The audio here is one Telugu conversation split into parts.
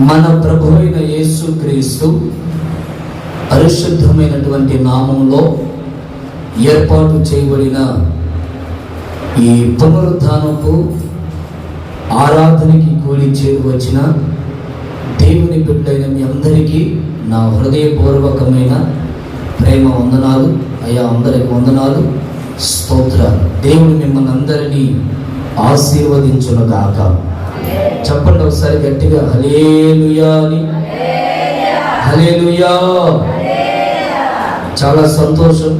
మన ప్రభు అయిన యేసుక్రీస్తు పరిశుద్ధమైనటువంటి నామంలో ఏర్పాటు చేయబడిన ఈ పునరుద్ధానపు ఆరాధనకి కూడి చేరి వచ్చిన దేవుని బిడ్డలైన మీ అందరికీ నా హృదయపూర్వకమైన ప్రేమ వందనాలు. అయ్యా, అందరికి వందనాలు, స్తోత్రాలు. దేవుడు మిమ్మల్ని అందరినీ ఆశీర్వదించునుగాక. చెప్పండి ఒకసారి గట్టిగా, హల్లెలూయా అని. హల్లెలూయా. చాలా సంతోషం.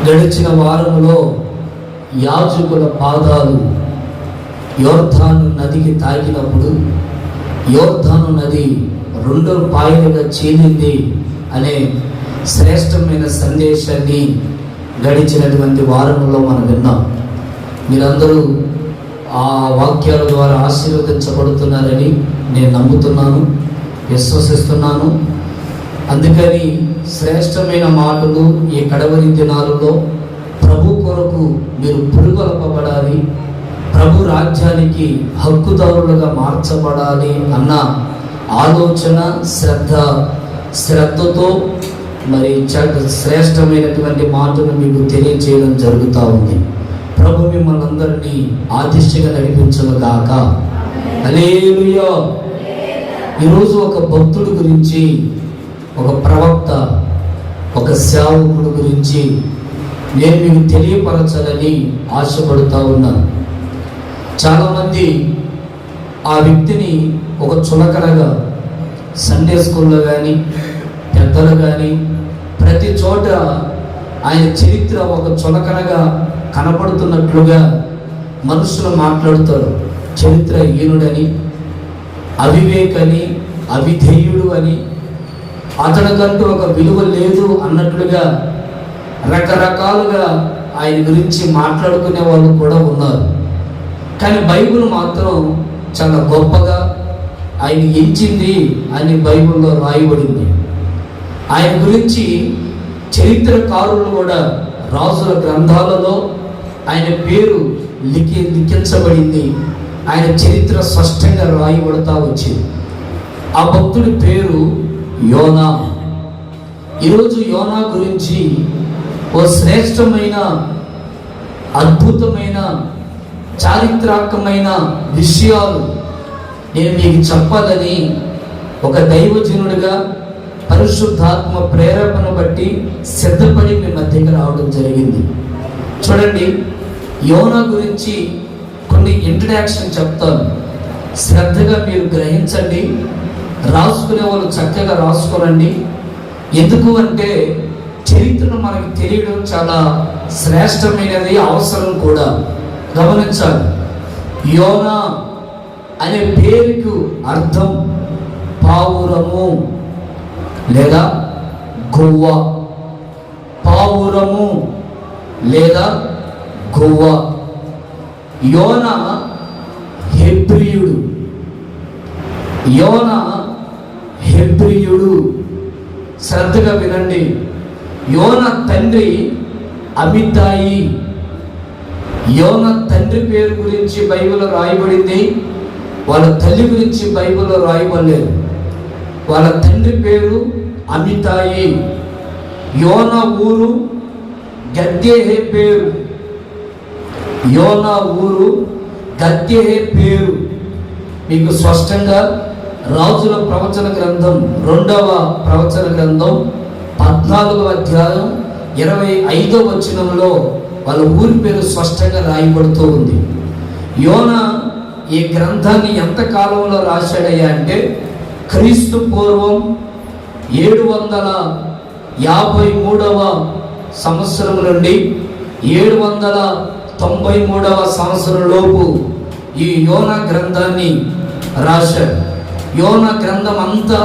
గడిచిన వారంలో యాజకుల పాదాలు యోర్దాను నదికి తాకినప్పుడు యోర్దాను నది 2 పాయలుగా చీలింది అనే శ్రేష్టమైన సందేశాన్ని గడిచినటువంటి వారంలో మనం విన్నాం. మీరందరూ ఆ వాక్యాల ద్వారా ఆశీర్వదించబడుతున్నారని నేను నమ్ముతున్నాను, విశ్వసిస్తున్నాను. అందుకని శ్రేష్టమైన మాటలు ఈ కడవరి దినాలలో ప్రభు కొరకు మీరు పురుగొల్పబడాలి, ప్రభు రాజ్యానికి హక్కుదారులుగా మార్చబడాలి అన్న ఆలోచన, శ్రద్ధతో మరి శ్రేష్టమైనటువంటి మాటను మీకు తెలియజేయడం జరుగుతూ ఉంది. ప్రభు మిమ్మల్ని అందరినీ ఆదిష్టంగా నడిపించునుగాక. హల్లెలూయా. ఈరోజు ఒక భక్తుడి గురించి, ఒక ప్రవక్త, ఒక సేవకుడు గురించి నేను మీకు తెలియపరచాలని ఆశపడుతూ ఉన్నాను. చాలామంది ఆ వ్యక్తిని ఒక చులకనగా సండే స్కూల్లో కానీ, పెద్దలు కానీ, ప్రతి చోట ఆయన చరిత్ర ఒక చులకనగా కనపడుతున్నట్లుగా మనుషులు మాట్లాడుతారు. చరిత్ర హీనుడని, అవివేకని, అవిధేయుడు అని, అతనికంటూ ఒక విలువ లేదు అన్నట్లుగా రకరకాలుగా ఆయన గురించి మాట్లాడుకునే వాళ్ళు కూడా ఉన్నారు. కానీ బైబిల్ మాత్రం చాలా గొప్పగా ఆయన ఎంచింది అని బైబిల్లో రాయబడింది. ఆయన గురించి చరిత్రకారులు కూడా రాజుల గ్రంథాలలో ఆయన పేరు లిఖించబడింది. ఆయన చరిత్ర స్పష్టంగా రాయబడతా వచ్చింది. ఆ భక్తుడి పేరు యోనా. ఈరోజు యోనా గురించి ఓ శ్రేష్టమైన, అద్భుతమైన, చారిత్రాత్మకమైన విషయాలు నేను మీకు చెప్పాలని ఒక దైవజనుడిగా పరిశుద్ధాత్మ ప్రేరేపణ బట్టి సిద్ధపడి మీ మధ్యకి రావడం జరిగింది. చూడండి, యోనా గురించి కొన్ని ఇంట్రడక్షన్ చెప్తాను, శ్రద్ధగా మీరు గ్రహించండి. రాసుకునే వాళ్ళు చక్కగా రాసుకోనండి. ఎందుకు అంటే చరిత్రను మనకి తెలియడం చాలా శ్రేష్టమైనది, అవసరం కూడా. గమనించాలి. యోనా అనే పేరుకు అర్థం పావురము లేదా గువ్వ. పావురము లేదా గువ్వ. యోనా హెబ్రీయుడు. యోనా హెబ్రీయుడు. శ్రద్ధగా వినండి. యోనా తండ్రి అమిత్తాయి. యోనా తండ్రి పేరు గురించి బైబిల్లో రాయబడింది, వాళ్ళ తల్లి గురించి బైబిల్లో రాయబడలేదు. వాళ్ళ తండ్రి పేరు అమితాయి. యోనా ఊరు గద్దేహే పేరు. యోనా ఊరు గద్దేహే పేరు మీకు స్పష్టంగా రాజుల ప్రవచన గ్రంథం 2వ ప్రవచన గ్రంథం 14వ అధ్యాయం 25వ వచనంలో వాళ్ళ ఊరి పేరు స్పష్టంగా రాయబడుతూ ఉంది. యోనా ఈ గ్రంథాన్ని ఎంత కాలంలో రాశాడయ్యా అంటే క్రీస్తు పూర్వం 753వ సంవత్సరం నుండి 793వ సంవత్సరం లోపు ఈ యోనా గ్రంథాన్ని రాశాడు. యోనా గ్రంథం అంతా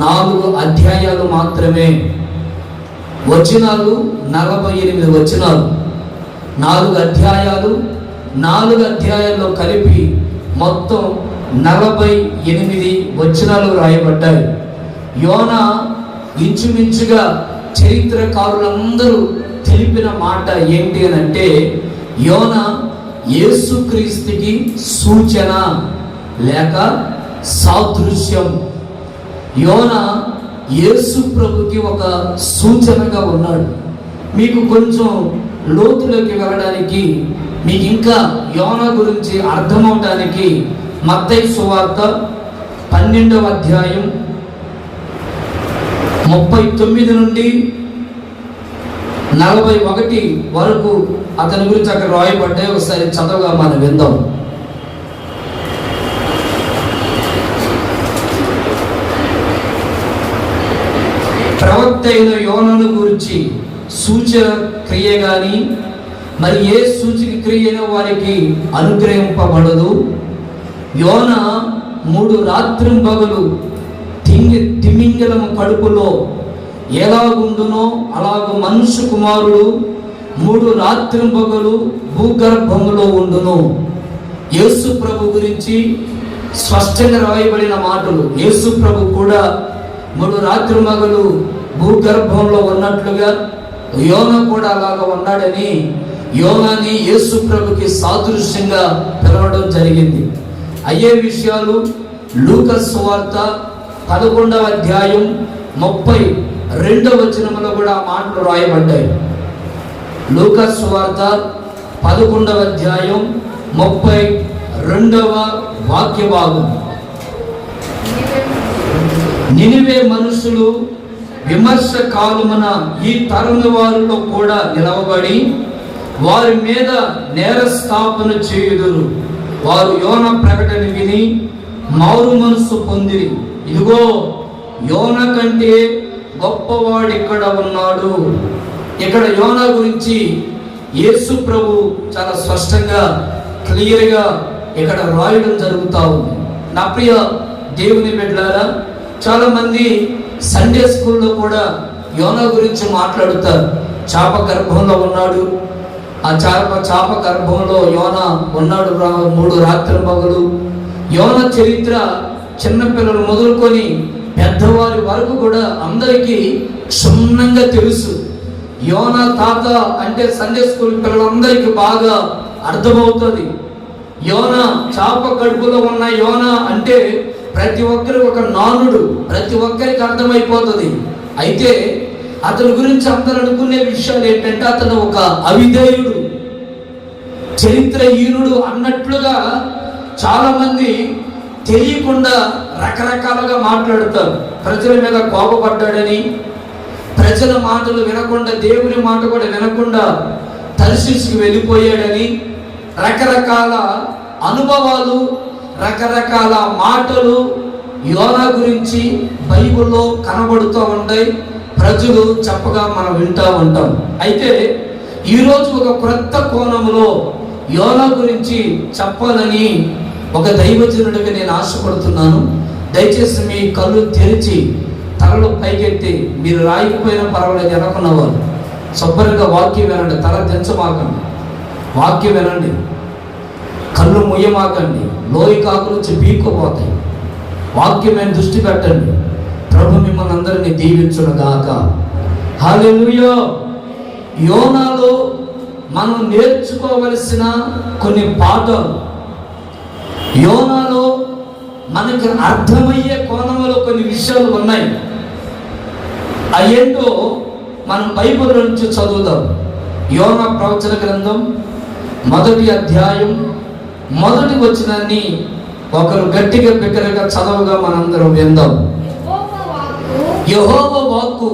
4 అధ్యాయాలు మాత్రమే. వచనాలు 48 వచనాలు. 4 అధ్యాయాలు. 4 అధ్యాయాల్లో కలిపి మొత్తం 48 వచనాలు రాయబడ్డాయి. యోనా ఇంచుమించుగా చరిత్రకారులందరూ తెలిపిన మాట ఏంటి అని అంటే, యోనా యేసుక్రీస్తుకి సూచన లేక సాదృశ్యం. యోన యేసు ప్రభుకి ఒక సూచనగా ఉన్నాడు. మీకు కొంచెం లోతులోకి వెళ్ళడానికి, మీకు ఇంకా యోన గురించి అర్థమవడానికి మత్తయి సువార్త 12వ అధ్యాయం 39 నుండి 41 వరకు అతని గురించి అక్కడ రాయబడ్డాయి. ఒకసారి చదవగా మనం విందాం. ప్రవక్త అయిన యోనను గురించి సూచన క్రియ గాని మరి ఏ సూచక క్రియ అయిన వారికి అనుగ్రహింపబడదు. యోన 3 రాత్రింబగలు తిమింగలము కడుపులో ఎలాగుండునో అలాగ మనుష్య కుమారుడు 3 రాత్రింబగలు భూగర్భములో ఉండును. యేసు ప్రభు గురించి స్పష్టంగా రాయబడిన మాటలు. యేసు ప్రభు కూడా 3 రాత్రింబగలు భూగర్భంలో ఉన్నట్లుగా యోన కూడా అలాగా ఉన్నాడని యోనాని యేసు ప్రభుకి సాదృశ్యంగా పిలవడం జరిగింది. అయ్యే విషయాలు లూకా సువార్త 11వ అధ్యాయం 32వ వచనంలో కూడా ఆ మాటలు రాయబడ్డాయి. లూకా సువార్త 11వ అధ్యాయం 32వ వాక్య భాగం. నినివే మనుషులు విమర్శ కాలమున ఈ తరుణ వారిలో కూడా నిలవబడి వారి మీద నేరస్థాపన చేయుదురు. వారు యోన ప్రకటన విని మారు మనసు పొందిరి. ఇదిగో యోన కంటే గొప్పవాడు ఇక్కడ ఉన్నాడు. ఇక్కడ యోన గురించి యేసు ప్రభు చాలా స్పష్టంగా క్లియర్గా ఇక్కడ రాయడం జరుగుతూ ఉంది. నా ప్రియ దేవుని బిడ్డలారా, చాలా మంది సండే స్కూల్లో కూడా యోన గురించి మాట్లాడుతారు. చాప గర్భంలో ఉన్నాడు, ఆ చాప గర్భంలో యోన ఉన్నాడు 3 రాత్రింబగలు. యోన చరిత్ర చిన్నపిల్లలు మొదలుకొని పెద్దవారి వరకు కూడా అందరికీ క్షుణ్ణంగా తెలుసు. యోన తాత అంటే సండే స్కూల్ పిల్లలందరికీ బాగా అర్థమవుతుంది. యోన చాప కడుపులో ఉన్న యోన అంటే ప్రతి ఒక్కరికి ఒక నానుడు, ప్రతి ఒక్కరికి అర్థమైపోతుంది. అయితే అతని గురించి అందరూ అనుకునే విషయాలు ఏంటంటే అతను ఒక అవిధేయుడు, చరిత్రహీనుడు అన్నట్లుగా చాలా మంది తెలియకుండా రకరకాలుగా మాట్లాడుతారు. ప్రజల మీద కోపపడ్డాడని, ప్రజల మాటలు వినకుండా, దేవుని మాట కూడా వినకుండా తర్షీషుకి వెళ్ళిపోయాడని, రకరకాల అనుభవాలు, రకరకాల మాటలు యోనా గురించి బైబిల్లో కనబడుతూ ఉంటాయి. ప్రజలు చెప్పగా మనం వింటూ ఉంటాం. అయితే ఈరోజు ఒక క్రొత్త కోణంలో యోనా గురించి చెప్పాలని ఒక దైవజనుడిగా నేను ఆశపడుతున్నాను. దయచేసి మీ కళ్ళు తెరిచి తలలో పైకెత్తి, మీరు రాయకపోయినా పర్వాలేదు అనుకున్నవారు శుభ్రంగా వాక్యం వినండి. తల దించమాకండి, వాక్యం వినండి. కళ్ళు ముయ్యమాకండి, లోయ కాకులు వచ్చి పీక్కుపోతాయి. వాక్యం మీద దృష్టి పెట్టండి. ప్రభు మిమ్మల్ని అందరినీ దీవించునుగాక. హల్లెలూయా. యోనాలో మనం నేర్చుకోవలసిన కొన్ని పాఠాలు, యోనాలో మనకు అర్థమయ్యే కోణంలో కొన్ని విషయాలు ఉన్నాయి. అయ్యేంటో మనం బైబిల్ నుంచి చదువుదాం. యోనా ప్రవచన గ్రంథం 1వ అధ్యాయం 1వ వచనాన్ని ఒకరు గట్టిగా బిగ్గరగా చదవగా మనందరం విందాం. యెహోవా వాక్కు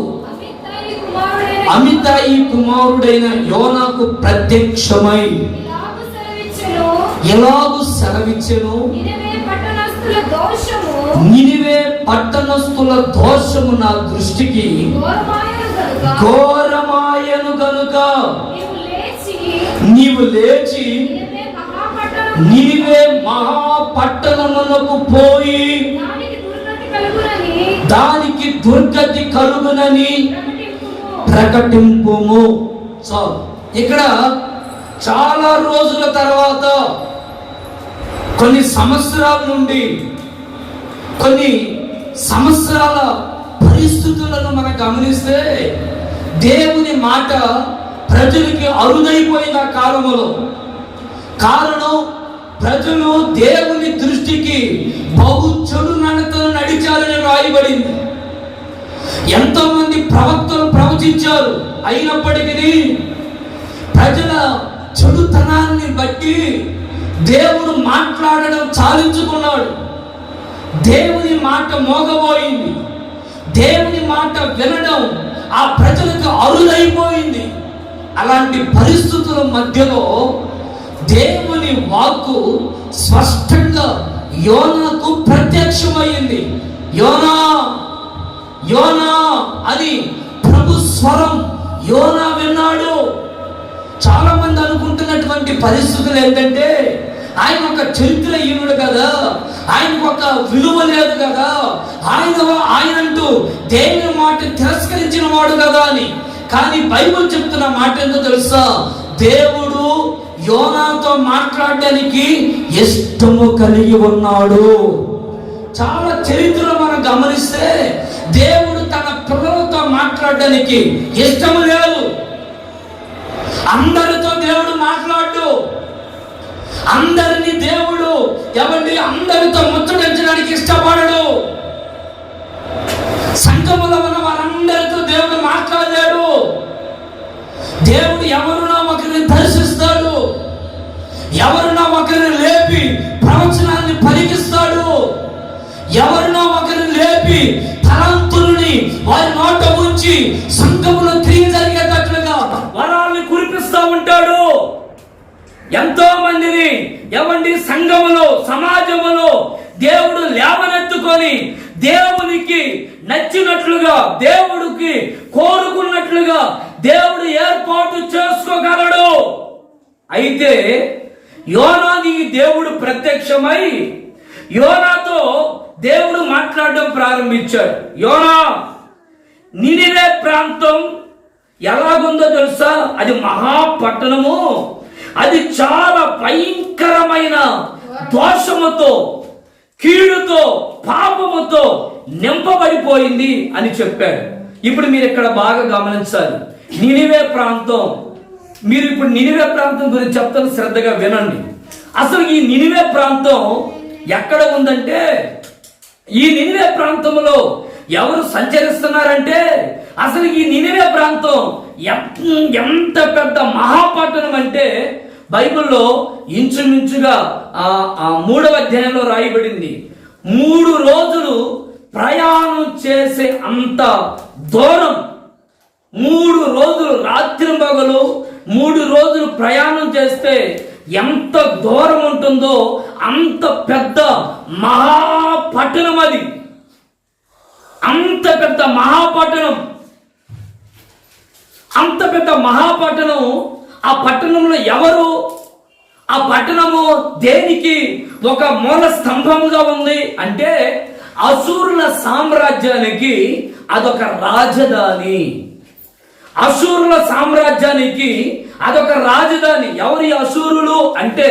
అమితాయి కుమారుడైన యోనాకు ప్రత్యక్షమై ఎలాగు సెలవిచ్చెను, నినివే పట్టణస్థుల దోషము నా దృష్టికి ఘోరమాయను గనుక నీవు లేచి నినివే మహాపట్టణమునకు పోయి దానికి దుర్గతి కలుగునని ప్రకటింపుము. సో ఇక్కడ చాలా రోజుల తర్వాత, కొన్ని సంవత్సరాల నుండి, కొన్ని సంవత్సరాల పరిస్థితులను మనం గమనిస్తే దేవుని మాట ప్రజలకి అరుదైపోయిన కాలములో, కారణం ప్రజలు దేవుని దృష్టికి బహు చెడు నడతను నడిచారని రాయబడింది. ఎంతో మంది ప్రవక్తలు ప్రవచించారు, అయినప్పటికీ ప్రజల చెడుతనాన్ని బట్టి దేవుడు మాట్లాడడం చాలించుకున్నాడు. దేవుని మాట మోగబోయింది. దేవుని మాట వినడం ఆ ప్రజలకు అరుదైపోయింది. అలాంటి పరిస్థితుల మధ్యలో దేవుని వాక్కు స్పష్టంగా యోనాకు ప్రత్యక్షమైంది. యోనా యోనా అని ప్రభు స్వరం యోనా విన్నాడు. చాలా మంది అనుకుంటున్నటువంటి పరిస్థితులు ఏంటంటే, ఆయన ఒక చరిత్రహీనుడు కదా, ఆయనకు ఒక విలువ లేదు కదా, ఆయనంటూ దేవుని మాట తిరస్కరించిన వాడు కదా అని. కానీ బైబిల్ చెప్తున్న మాట ఏంటో తెలుసా? దేవుడు యోనాతో మాట్లాడడానికి ఇష్టము కలిగి ఉన్నాడు. చాలా చరిత్రలో మనం గమనిస్తే దేవుడు తన పిల్లలతో మాట్లాడడానికి ఇష్టము లేదు. అందరితో దేవుడు మాట్లాడు. అందరినీ దేవుడు అందరితో ముచ్చటించడానికి ఇష్టపడడు. సంఘములో ఉన్న వారందరితో దేవుడు మాట్లాడాడు. దేవుడు ఎవరున్నా ఒకరిని దర్శిస్తాడు, ఎవరున్నా ఒకరిని లేపి ప్రవచనాన్ని పలికిస్తాడు, ఎవరినో ఒకరిని లేపి తలంతుల్ని వారి నోట ఉంచి సంఘములో క్రియ జరిగేటట్లుగా వరాల్ని కురిపిస్తూ ఉంటాడు. ఎంతో మందిని సంఘములో సమాజములో దేవుడు లేవనెత్తుకొని దేవునికి నచ్చినట్లుగా, దేవుడికి కోరుకున్నట్లుగా దేవుడు ఏర్పాటు చేసుకోగలడు. అయితే యోనాకి దేవుడు ప్రత్యక్షమై యోనాతో దేవుడు మాట్లాడడం ప్రారంభించాడు. యోనా, నినివే ప్రాంతం ఎలాగుందో తెలుసా? అది మహాపట్టణము, అది చాలా భయంకరమైన దోషముతో, కీడుతో, పాపముతో నింపబడిపోయింది అని చెప్పాడు. ఇప్పుడు మీరు ఇక్కడ బాగా గమనించాలి. నినివే ప్రాంతం, మీరు ఇప్పుడు నినివే ప్రాంతం గురించి చెప్తాను, శ్రద్ధగా వినండి. అసలు ఈ నినివే ప్రాంతం ఎక్కడ ఉందంటే, ఈ నినివే ప్రాంతంలో ఎవరు సంచరిస్తున్నారంటే, అసలు ఈ నినివే ప్రాంతం ఎంత పెద్ద మహాపట్టణం అంటే బైబిల్లో ఇంచుమించుగా 3వ అధ్యాయంలో రాయబడింది. 3 రోజులు ప్రయాణం చేసే అంత దూరం, 3 రోజులు రాత్రింబగలు 3 రోజులు ప్రయాణం చేస్తే ఎంత దూరం ఉంటుందో అంత పెద్ద మహాపట్టణం అది. అంత పెద్ద మహాపట్టణం, అంత పెద్ద మహాపట్టణం. ఆ పట్టణంలో ఎవరు? ఆ పట్టణము దేనికి ఒక మూల స్తంభముగా ఉంది అంటే, అసూరుల సామ్రాజ్యానికి అదొక రాజధాని. అసూరుల సామ్రాజ్యానికి అదొక రాజధాని. ఎవరి అసూరులు అంటే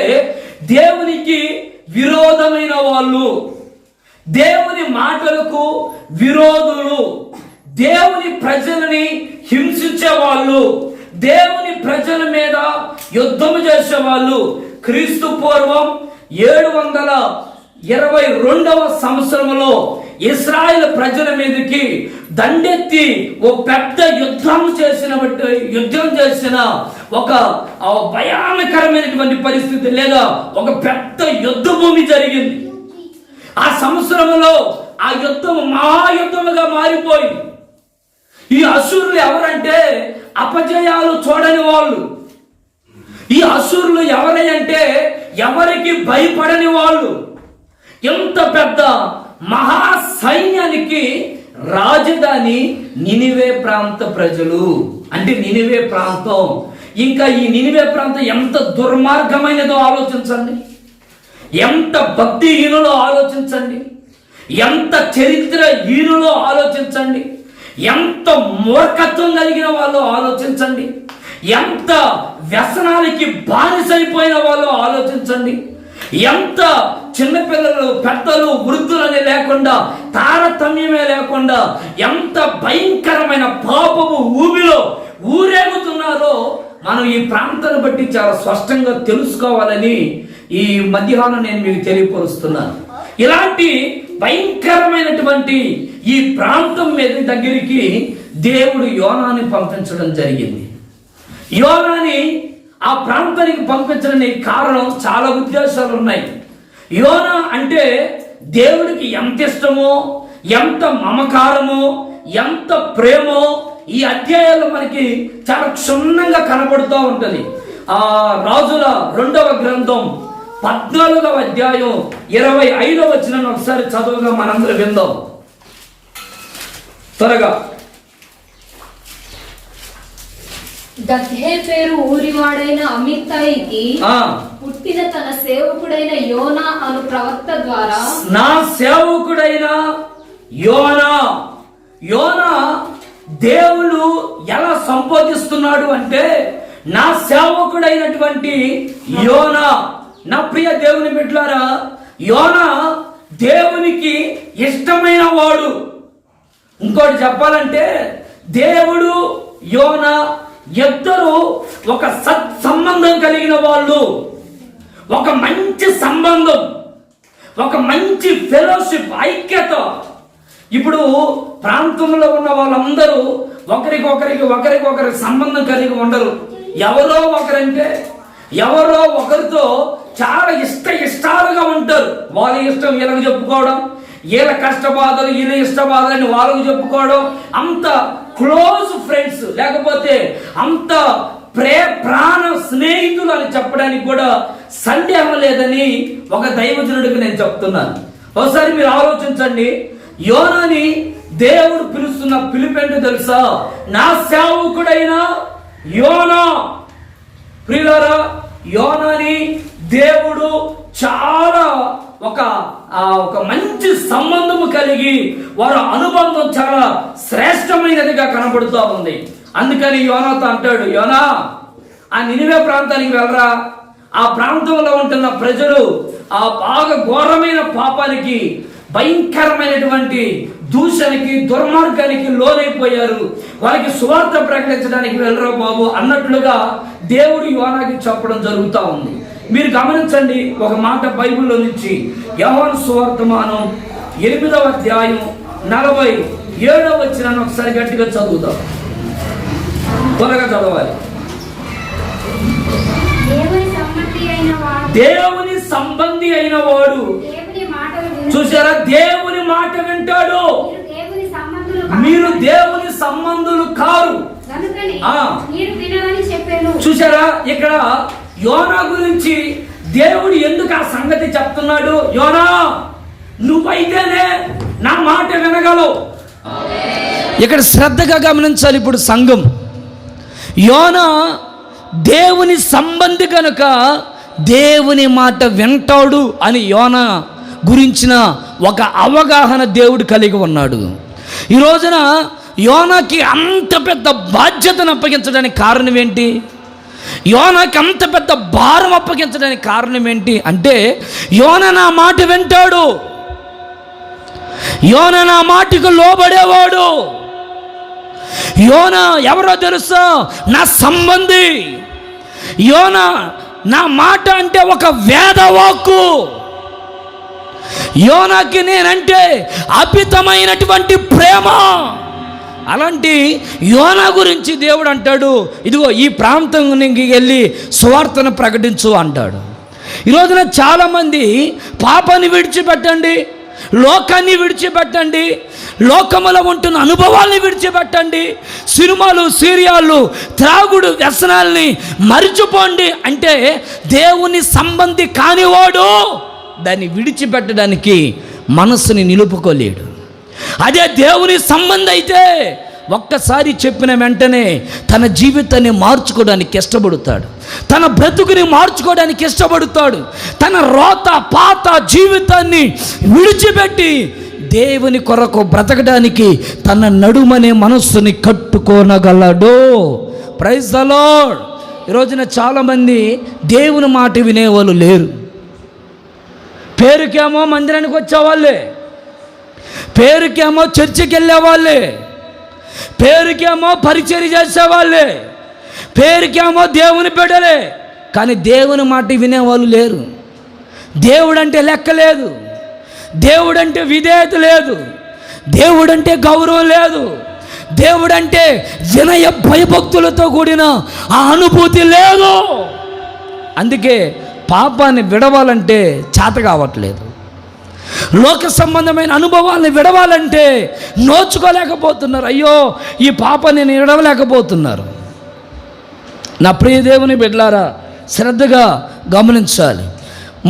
దేవునికి విరోధమైన వాళ్ళు, దేవుని మాటలకు విరోధులు, దేవుని ప్రజలని హింసించే వాళ్ళు, దేవుని ప్రజల మీద యుద్ధము చేసేవాళ్ళు. క్రీస్తు పూర్వం 722వ సంవత్సరంలో ఇశ్రాయేలు ప్రజల మీదకి దండెత్తి ఓ పెద్ద యుద్ధం చేసిన ఒక భయానకరమైనటువంటి పరిస్థితి, లేదా ఒక పెద్ద యుద్ధ భూమి జరిగింది. ఆ సంవత్సరంలో ఆ యుద్ధం మహాయుద్ధముగా మారిపోయింది. ఈ అసూరులు ఎవరంటే అపజయాలు చూడని వాళ్ళు. ఈ అసూరులు ఎవరంటే ఎవరికి భయపడని వాళ్ళు. ఎంత పెద్ద మహా సైన్యానికి రాజధాని నినివే ప్రాంత ప్రజలు. అంటే నినివే ప్రాంతం, ఇంకా ఈ నినివే ప్రాంతం ఎంత దుర్మార్గమైనదో ఆలోచించండి, ఎంత భక్తిహీనులో ఆలోచించండి, ఎంత చరిత్రహీనులో ఆలోచించండి, ఎంత మూర్ఖత్వం కలిగిన వాళ్ళు ఆలోచించండి, ఎంత వ్యసనాలకి బానిసైపోయిన వాళ్ళు ఆలోచించండి, ఎంత చిన్నపిల్లలు పెద్దలు వృద్ధులని లేకుండా తారతమ్యమే లేకుండా ఎంత భయంకరమైన పాపము ఊబిలో ఊరేగుతున్నారో మనం ఈ ప్రాంతాన్ని బట్టి చాలా స్పష్టంగా తెలుసుకోవాలని ఈ మధ్యాహ్నం నేను మీకు తెలియపరుస్తున్నాను. ఇలాంటి భయంకరమైనటువంటి ఈ ప్రాంతం మీద దగ్గరికి దేవుడు యోనాని పంపించడం జరిగింది. యోనాని ఆ ప్రాంతానికి పంపించడానికి కారణం చాలా ఉద్దేశాలు ఉన్నాయి. యోనా అంటే దేవుడికి ఎంత ఇష్టమో, ఎంత మమకారమో, ఎంత ప్రేమో ఈ అధ్యాయాలు మనకి చాలా క్షుణ్ణంగా కనబడుతూ ఉంటుంది. రాజుల 2వ గ్రంథం 14వ అధ్యాయం 25వ వచనాన్ని ఒకసారి చదువుగా మనందరం విందాం త్వరగా. గత్హేపెరు ఊరివాడైన అమిత్తయికి పుట్టిన తన సేవకుడైన యోనా అను ప్రవక్త ద్వారా, నా సేవకుడైన యోనా దేవుడు ఎలా సంబోధిస్తున్నాడు అంటే, నా సేవకుడైనటువంటి యోనా. నా ప్రియ దేవుని బిడ్డలారా, యోనా దేవునికి ఇష్టమైన వాడు. ఇంకోటి చెప్పాలంటే దేవుడు యోనా ఇద్దరు ఒక సత్సంబంధం కలిగిన వాళ్ళు, ఒక మంచి సంబంధం, ఒక మంచి ఫెలోషిప్, ఐక్యత. ఇప్పుడు ప్రాంతంలో ఉన్న వాళ్ళందరూ ఒకరికొకరికి సంబంధం కలిగి ఉండరు. ఎవరో ఒకరితో చాలా ఇష్టాలుగా ఉంటారు. వాళ్ళ ఇష్టం వీళ్ళకి చెప్పుకోవడం, వీళ్ళ కష్టబాధలు వీళ్ళ ఇష్టబాధలని వాళ్ళకు చెప్పుకోవడం, అంత క్లోజ్ ఫ్రెండ్స్, లేకపోతే అంత ప్రాణ స్నేహితులు అని చెప్పడానికి కూడా సందేహం లేదని ఒక దైవజనుడికి నేను చెప్తున్నాను. ఒకసారి మీరు ఆలోచించండి, యోనాని దేవుడు పిలుస్తున్న పిలుపేంటో తెలుసా? నా సేవకుడైన యోనా. ప్రియులారా, యోనాని దేవుడు చాలా ఒక మంచి సంబంధము కలిగి వారి అనుబంధం చాలా శ్రేష్టమైనదిగా కనబడుతూ ఉంది. అందుకని యోనాతో అంటాడు, యోనా ఆ నినివే ప్రాంతానికి వెళ్ళరా. ఆ ప్రాంతంలో ఉంటున్న ప్రజలు ఆ బాగా ఘోరమైన పాపానికి, భయంకరమైనటువంటి దూషణకి, దుర్మార్గానికి లోనైపోయారు. వాళ్ళకి సువార్త ప్రకటించడానికి వెళ్ళరా బాబు అన్నట్లుగా దేవుడు యోనాకి చెప్పడం జరుగుతూ ఉంది. మీరు గమనించండి, ఒక మాట బైబిల్లో నుంచి యోహాను సువార్తమానం 8వ అధ్యాయం 47వ వచనాన్ని ఒకసారి గట్టిగా చదువుతాం. త్వరగా చదవాలి. దేవుని సంబంధి అయిన వాడు, చూసారా, దేవుని మాట వింటాడు. మీరు దేవుని సంబంధులు కారు. చూసారా, ఇక్కడ యోనా గురించి దేవుడు ఎందుకు ఆ సంగతి చెప్తున్నాడు? యోనా, నువ్వైతేనే నా మాట వినగలవు. ఇక్కడ శ్రద్ధగా గమనించాలి. ఇప్పుడు సంఘం, యోనా దేవుని సంబంధి కనుక దేవుని మాట వింటాడు అని యోనా గురించిన ఒక అవగాహన దేవుడు కలిగి ఉన్నాడు. ఈ రోజున యోనాకి అంత పెద్ద బాధ్యతను అప్పగించడానికి కారణం ఏంటి? యోనాకి అంత పెద్ద భారం అప్పగించడానికి కారణం ఏంటి అంటే, యోనా నా మాట వింటాడు, యోనా నా మాటకు లోబడేవాడు. యోనా ఎవరో తెలుసా? నా సంబంధి. యోనా నా మాట అంటే ఒక వేదవాక్కు. యోనాకి నేనంటే అపితమైనటువంటి ప్రేమ. అలాంటి యోనా గురించి దేవుడు అంటాడు, ఇదిగో ఈ ప్రాంతానికి వెళ్ళి సువార్తను ప్రకటించు అంటాడు. ఈ రోజున చాలామంది పాపాన్ని విడిచిపెట్టండి, లోకాన్ని విడిచిపెట్టండి, లోకములో ఉంటున్న అనుభవాల్ని విడిచిపెట్టండి, సినిమాలు, సీరియాలు, త్రాగుడు, వ్యసనాల్ని మరిచిపోండి అంటే దేవుని సంబంధి కానివాడు దాన్ని విడిచిపెట్టడానికి మనసుని నిలుపుకోలేడు. అదే దేవుని సంబంధం అయితే ఒక్కసారి చెప్పిన వెంటనే తన జీవితాన్ని మార్చుకోవడానికి ఇష్టపడతాడు, తన బ్రతుకుని మార్చుకోవడానికి ఇష్టపడతాడు. తన రోత పాత జీవితాన్ని విడిచిపెట్టి దేవుని కొరకు బ్రతకడానికి తన నడుమనే మనస్సుని కట్టుకోనగలడు. Praise the lord. ఈరోజున చాలామంది దేవుని మాట వినేవాళ్ళు లేరు. పేరుకేమో మందిరానికి వచ్చేవాళ్ళే, పేరుకేమో చర్చికి వెళ్ళేవాళ్ళే, పేరుకేమో పరిచర్య చేసేవాళ్ళే, పేరుకేమో దేవుని బిడ్డలే, కానీ దేవుని మాట వినేవాళ్ళు లేరు. దేవుడంటే లెక్క లేదు, దేవుడంటే విధేయత లేదు, దేవుడంటే గౌరవం లేదు, దేవుడంటే వినయ భయభక్తులతో కూడిన ఆ అనుభూతి లేదు. అందుకే పాపాన్ని విడవాలంటే చేత కావట్లేదు. లోక సంబంధమైన అనుభవాలను విడవాలంటే నోచుకోలేకపోతున్నారు. అయ్యో ఈ పాపాన్ని నేను విడవలేకపోతున్నారు. నా ప్రియ దేవుని బిడ్డలారా, శ్రద్ధగా గమనించాలి.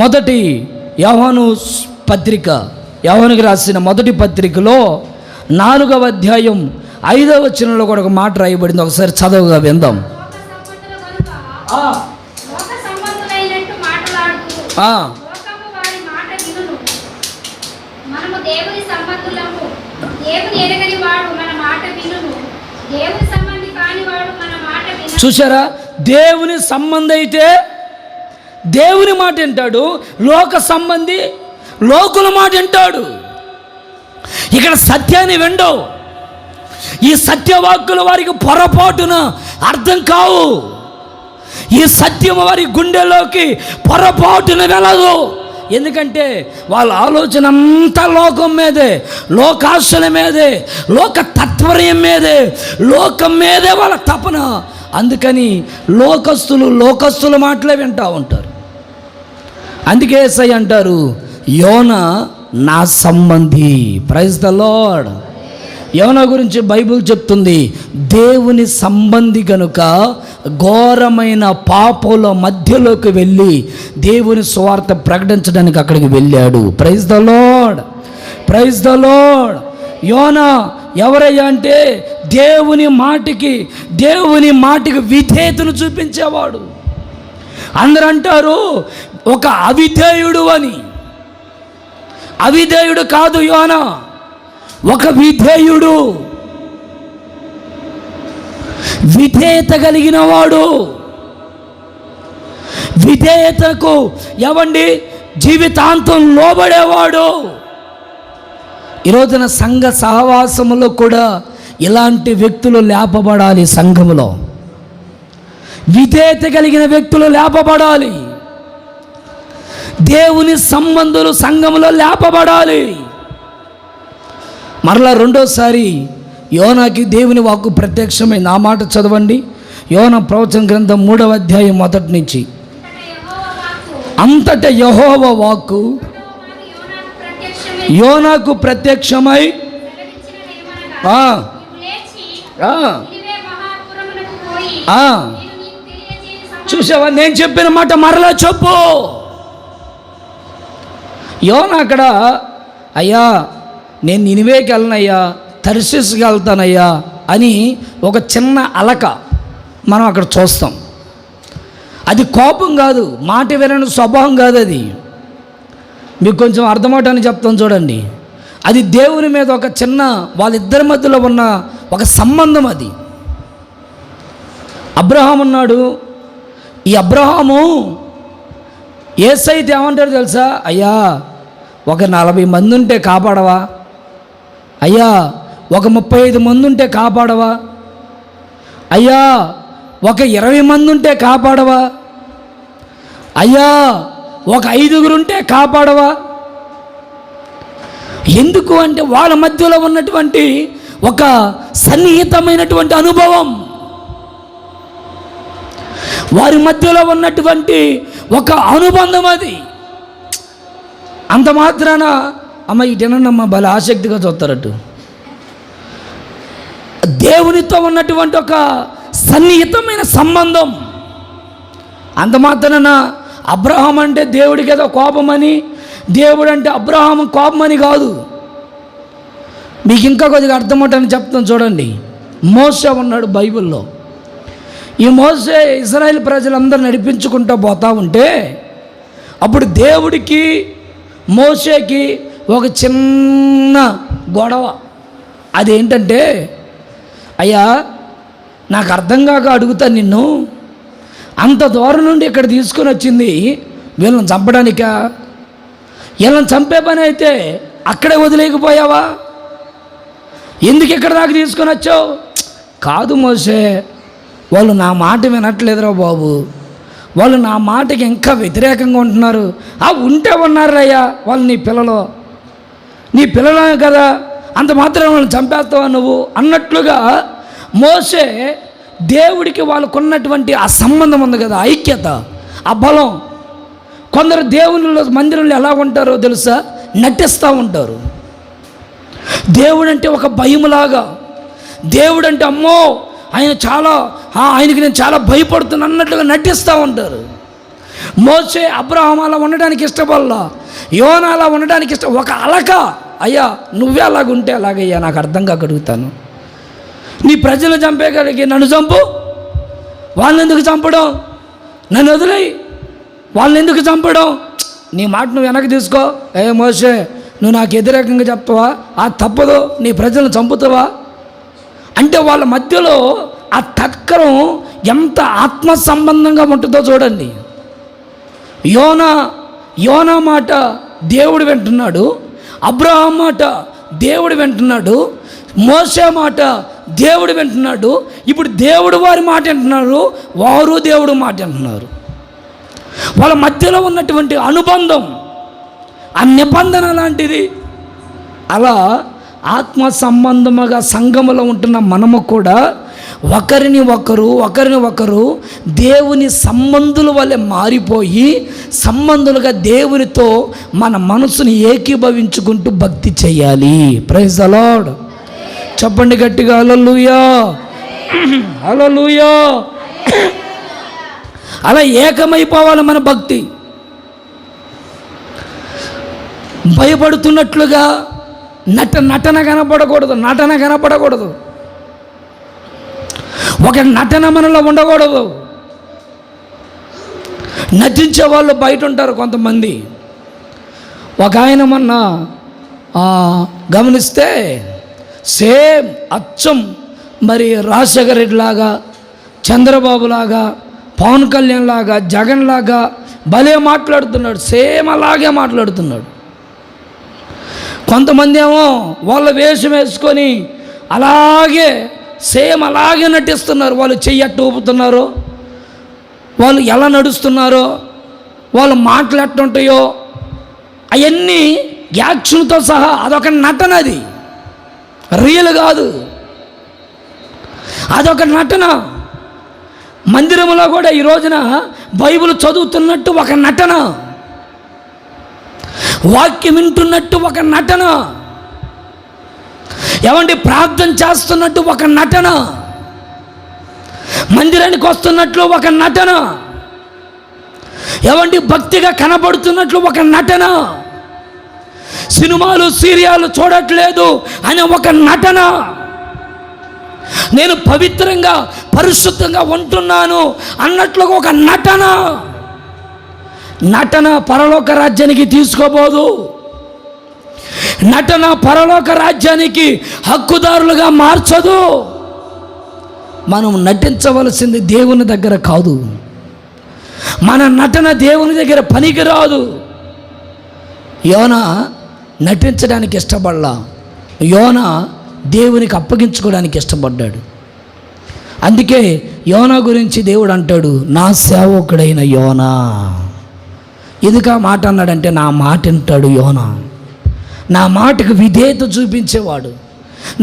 మొదటి యోహాను పత్రిక, యోహానుకి రాసిన మొదటి పత్రికలో 4వ అధ్యాయం 5వ వచనంలో కూడా ఒక మాట రాయబడింది. ఒకసారి చదవగా విందాం. చూసారా, దేవుని సంబంధి అయితే దేవుని మాట వింటాడు, లోక సంబంధి లోకుల మాట వింటాడు. ఇక్కడ సత్యాన్ని విండవు. ఈ సత్యవాక్కులు వారికి పొరపాటున అర్థం కావు. ఈ సత్యం వారి గుండెలోకి పొరపాటున వెళ్ళదు. ఎందుకంటే వాళ్ళ ఆలోచన అంతా లోకం మీదే, లోకాశల మీదే, లోక తత్పర్యం మీదే, లోకం మీదే వాళ్ళ తపన. అందుకని లోకస్తుల మాటలే వింటూ ఉంటారు. అందుకే యేసయ్య అంటారు, యోనా నా సంబంధి. Praise the lord. యోనా గురించి బైబిల్ చెప్తుంది, దేవుని సంబంధి కనుక ఘోరమైన పాపంలో మధ్యలోకి వెళ్ళి దేవుని సువార్త ప్రకటించడానికి అక్కడికి వెళ్ళాడు. Praise the lord, praise the lord. యోనా ఎవరయ్యా అంటే దేవుని మాటికి విధేయతను చూపించేవాడు. అందరూ అంటారు ఒక అవిధేయుడు అని. అవిధేయుడు కాదు యోనా, ఒక విధేయుడు, విధేయత కలిగిన వాడు. విధేయతకు ఎవండి జీవితాంతం లోబడేవాడు. ఈరోజున సంఘ సహవాసములో కూడా ఇలాంటి వ్యక్తులు లేపబడాలి. సంఘములో విధేయత కలిగిన వ్యక్తులు లేపబడాలి. దేవుని సంబంధులు సంఘములో లేపబడాలి. మరలా రెండోసారి యోనాకి దేవుని వాక్కు ప్రత్యక్షమైంది. ఆ మాట చదవండి. యోనా ప్రవచన గ్రంథం 3వ అధ్యాయం 1 నుంచి. అంతటా యెహోవా వాక్కు యోనాకు ప్రత్యక్షమై చూసావా, నేను చెప్పిన మాట మరలా చెప్పు. యోనా అక్కడ, అయ్యా నేను నినివేకి వెళ్ళనయ్యా, తర్షీసుకి వెళ్తానయ్యా అని ఒక చిన్న అలక మనం అక్కడ చూస్తాం. అది కోపం కాదు, మాట వినని స్వభావం కాదు. అది మీకు కొంచెం అర్థమవటానికి చెప్తాను చూడండి. అది దేవుని మీద ఒక చిన్న, వాళ్ళిద్దరి మధ్యలో ఉన్న ఒక సంబంధం. అది అబ్రహాం ఉన్నాడు. ఈ అబ్రహాము యేసైతే ఏమంటాడు తెలుసా, అయ్యా ఒక 40 మంది ఉంటే కాపాడవా, అయ్యా ఒక 35 మంది ఉంటే కాపాడవా, అయ్యా ఒక 20 మంది ఉంటే కాపాడవా, అయ్యా ఒక 5గురు ఉంటే కాపాడవా. ఎందుకు అంటే వాళ్ళ మధ్యలో ఉన్నటువంటి ఒక సన్నిహితమైనటువంటి అనుభవం, వారి మధ్యలో ఉన్నటువంటి ఒక అనుబంధం. అది అంత మాత్రాన అమ్మ ఇటేనమ్మ బల ఆసక్తిగా చూస్తారట్టు. దేవునితో ఉన్నటువంటి ఒక సన్నిహితమైన సంబంధం. అంత మాత్రాన అబ్రహాం అంటే దేవుడికి ఏదో కోపమని, దేవుడు అంటే అబ్రహాం కోపమని కాదు. మీకు ఇంకా కొద్దిగా అర్థమవుతానని చెప్తాను చూడండి. మోసే ఉన్నాడు బైబిల్లో. ఈ మోసే ఇశ్రాయేల్ ప్రజలందరూ నడిపించుకుంటూ పోతూ ఉంటే అప్పుడు దేవుడికి మోసేకి ఒక చిన్న గొడవ. అదేంటంటే, అయ్యా నాకు అర్థం కాక అడుగుతా నిన్ను, అంత దూరం నుండి ఇక్కడ తీసుకొని వచ్చింది వీళ్ళని చంపడానికా? వీళ్ళని చంపే పని అయితే అక్కడే వదిలేకపోయావా? ఎందుకు ఇక్కడ దాకా తీసుకొని వచ్చావు? కాదు మోసే, వాళ్ళు నా మాట వినట్లేదురా బాబు, వాళ్ళు నా మాటకి ఇంకా వ్యతిరేకంగా ఉంటున్నారు. ఉంటే ఉన్నారయ్యా, వాళ్ళు నీ పిల్లలే కదా, అంత మాత్రం వాళ్ళని చంపేస్తావా నువ్వు అన్నట్లుగా మోసే దేవుడికి వాళ్ళకున్నటువంటి ఆ సంబంధం ఉంది కదా, ఐక్యత, ఆ బలం. కొందరు దేవునిలో మందిరంలో ఎలా ఉంటారో తెలుసా, నటిస్తూ ఉంటారు. దేవుడంటే ఒక భయములాగా, దేవుడంటే అమ్మో ఆయనకి నేను చాలా భయపడుతున్నా అన్నట్లుగా నటిస్తూ ఉంటారు. మోసే అబ్రహాం అలా ఉండడానికి ఇష్టపడలా, యోనా అలా ఉండడానికి ఒక అలక. అయ్యా నువ్వే అలాగుంటే అలాగయ్యా, నాకు అర్థం కాక అడుగుతాను. నీ ప్రజలు చంపేగలిగి నన్ను చంపు, వాళ్ళని ఎందుకు చంపడం, నన్ను వదిలేయి, వాళ్ళని ఎందుకు చంపడం, నీ మాట నువ్వు వెనక్కి తీసుకో. మోసే నువ్వు నాకు వ్యతిరేకంగా చెప్తావా, తప్పదు, నీ ప్రజలను చంపుతావా అంటే వాళ్ళ మధ్యలో ఆ టక్కరం ఎంత ఆత్మ సంబంధంగా ఉంటుందో చూడండి. యోనా మాట దేవుడు వింటున్నాడు, అబ్రహాం మాట దేవుడు వింటున్నాడు, మోసే మాట దేవుడు వింటున్నాడు. ఇప్పుడు దేవుడు వారి మాట వింటున్నారు, వారు దేవుడు మాట వింటున్నారు. వాళ్ళ మధ్యలో ఉన్నటువంటి అనుబంధం, ఆ నిబంధన లాంటిది. అలా ఆత్మ సంబంధముగా సంఘములో ఉంటున్న మనము కూడా ఒకరిని ఒకరు దేవుని సంబంధుల వల్లే మారిపోయి సంబంధులుగా దేవునితో మన మనసుని ఏకీభవించుకుంటూ భక్తి చేయాలి. Praise the lord. చెప్పండి గట్టిగా హల్లెలూయా, హల్లెలూయా. అలా ఏకమైపోవాలి మన భక్తి. భయపడుతున్నట్లుగా నటన కనపడకూడదు. ఒక నటన మనలో ఉండకూడదు. నటించే వాళ్ళు బయట ఉంటారు కొంతమంది. ఒక ఆయన మొన్న గమనిస్తే సేమ్ అచ్చం మరి రాజశేఖర రెడ్డి లాగా, చంద్రబాబు లాగా, పవన్ కళ్యాణ్ లాగా, జగన్ లాగా భలే మాట్లాడుతున్నాడు, సేమ్ అలాగే మాట్లాడుతున్నాడు. కొంతమంది ఏమో వాళ్ళ వేషం వేసుకొని అలాగే సేమ్ అలాగే నటిస్తున్నారు. వాళ్ళు చెయ్యట్టు ఊపుతున్నారో, వాళ్ళు ఎలా నడుస్తున్నారో, వాళ్ళు మాట్లాడుతుంటాయో అవన్నీ యాక్షన్తో సహా అదొక నటన, అది రియల్ కాదు, అదొక నటన. మందిరంలో కూడా ఈ రోజున బైబిల్ చదువుతున్నట్టు ఒక నటన, వాక్యం వింటున్నట్టు ఒక నటన, ఏమంటే ప్రార్థన చేస్తున్నట్టు ఒక నటన, మందిరానికి వస్తున్నట్లు ఒక నటన, ఏమంటే భక్తిగా కనబడుతున్నట్లు ఒక నటన, సినిమాలు సీరియల్ చూడట్లేదు అనే ఒక నటన, నేను పవిత్రంగా పరిశుద్ధంగా ఉంటున్నాను అన్నట్లుగా ఒక నటన. నటన పరలోక రాజ్యానికి తీసుకోబోదు. నటన పరలోక రాజ్యానికి హక్కుదారులుగా మార్చదు. మనం నటించవలసింది దేవుని దగ్గర కాదు. మన నటన దేవుని దగ్గర పనికిరాదు. యోనా నటించడానికి ఇష్టపడలా, యోనా దేవునికి అప్పగించుకోవడానికి ఇష్టపడ్డాడు. అందుకే యోనా గురించి దేవుడు అంటాడు, నా సేవకుడైన యోనా. ఎందుకు ఆ మాట అన్నాడంటే, నా మాట వింటాడు యోనా, నా మాటకు విధేయత చూపించేవాడు,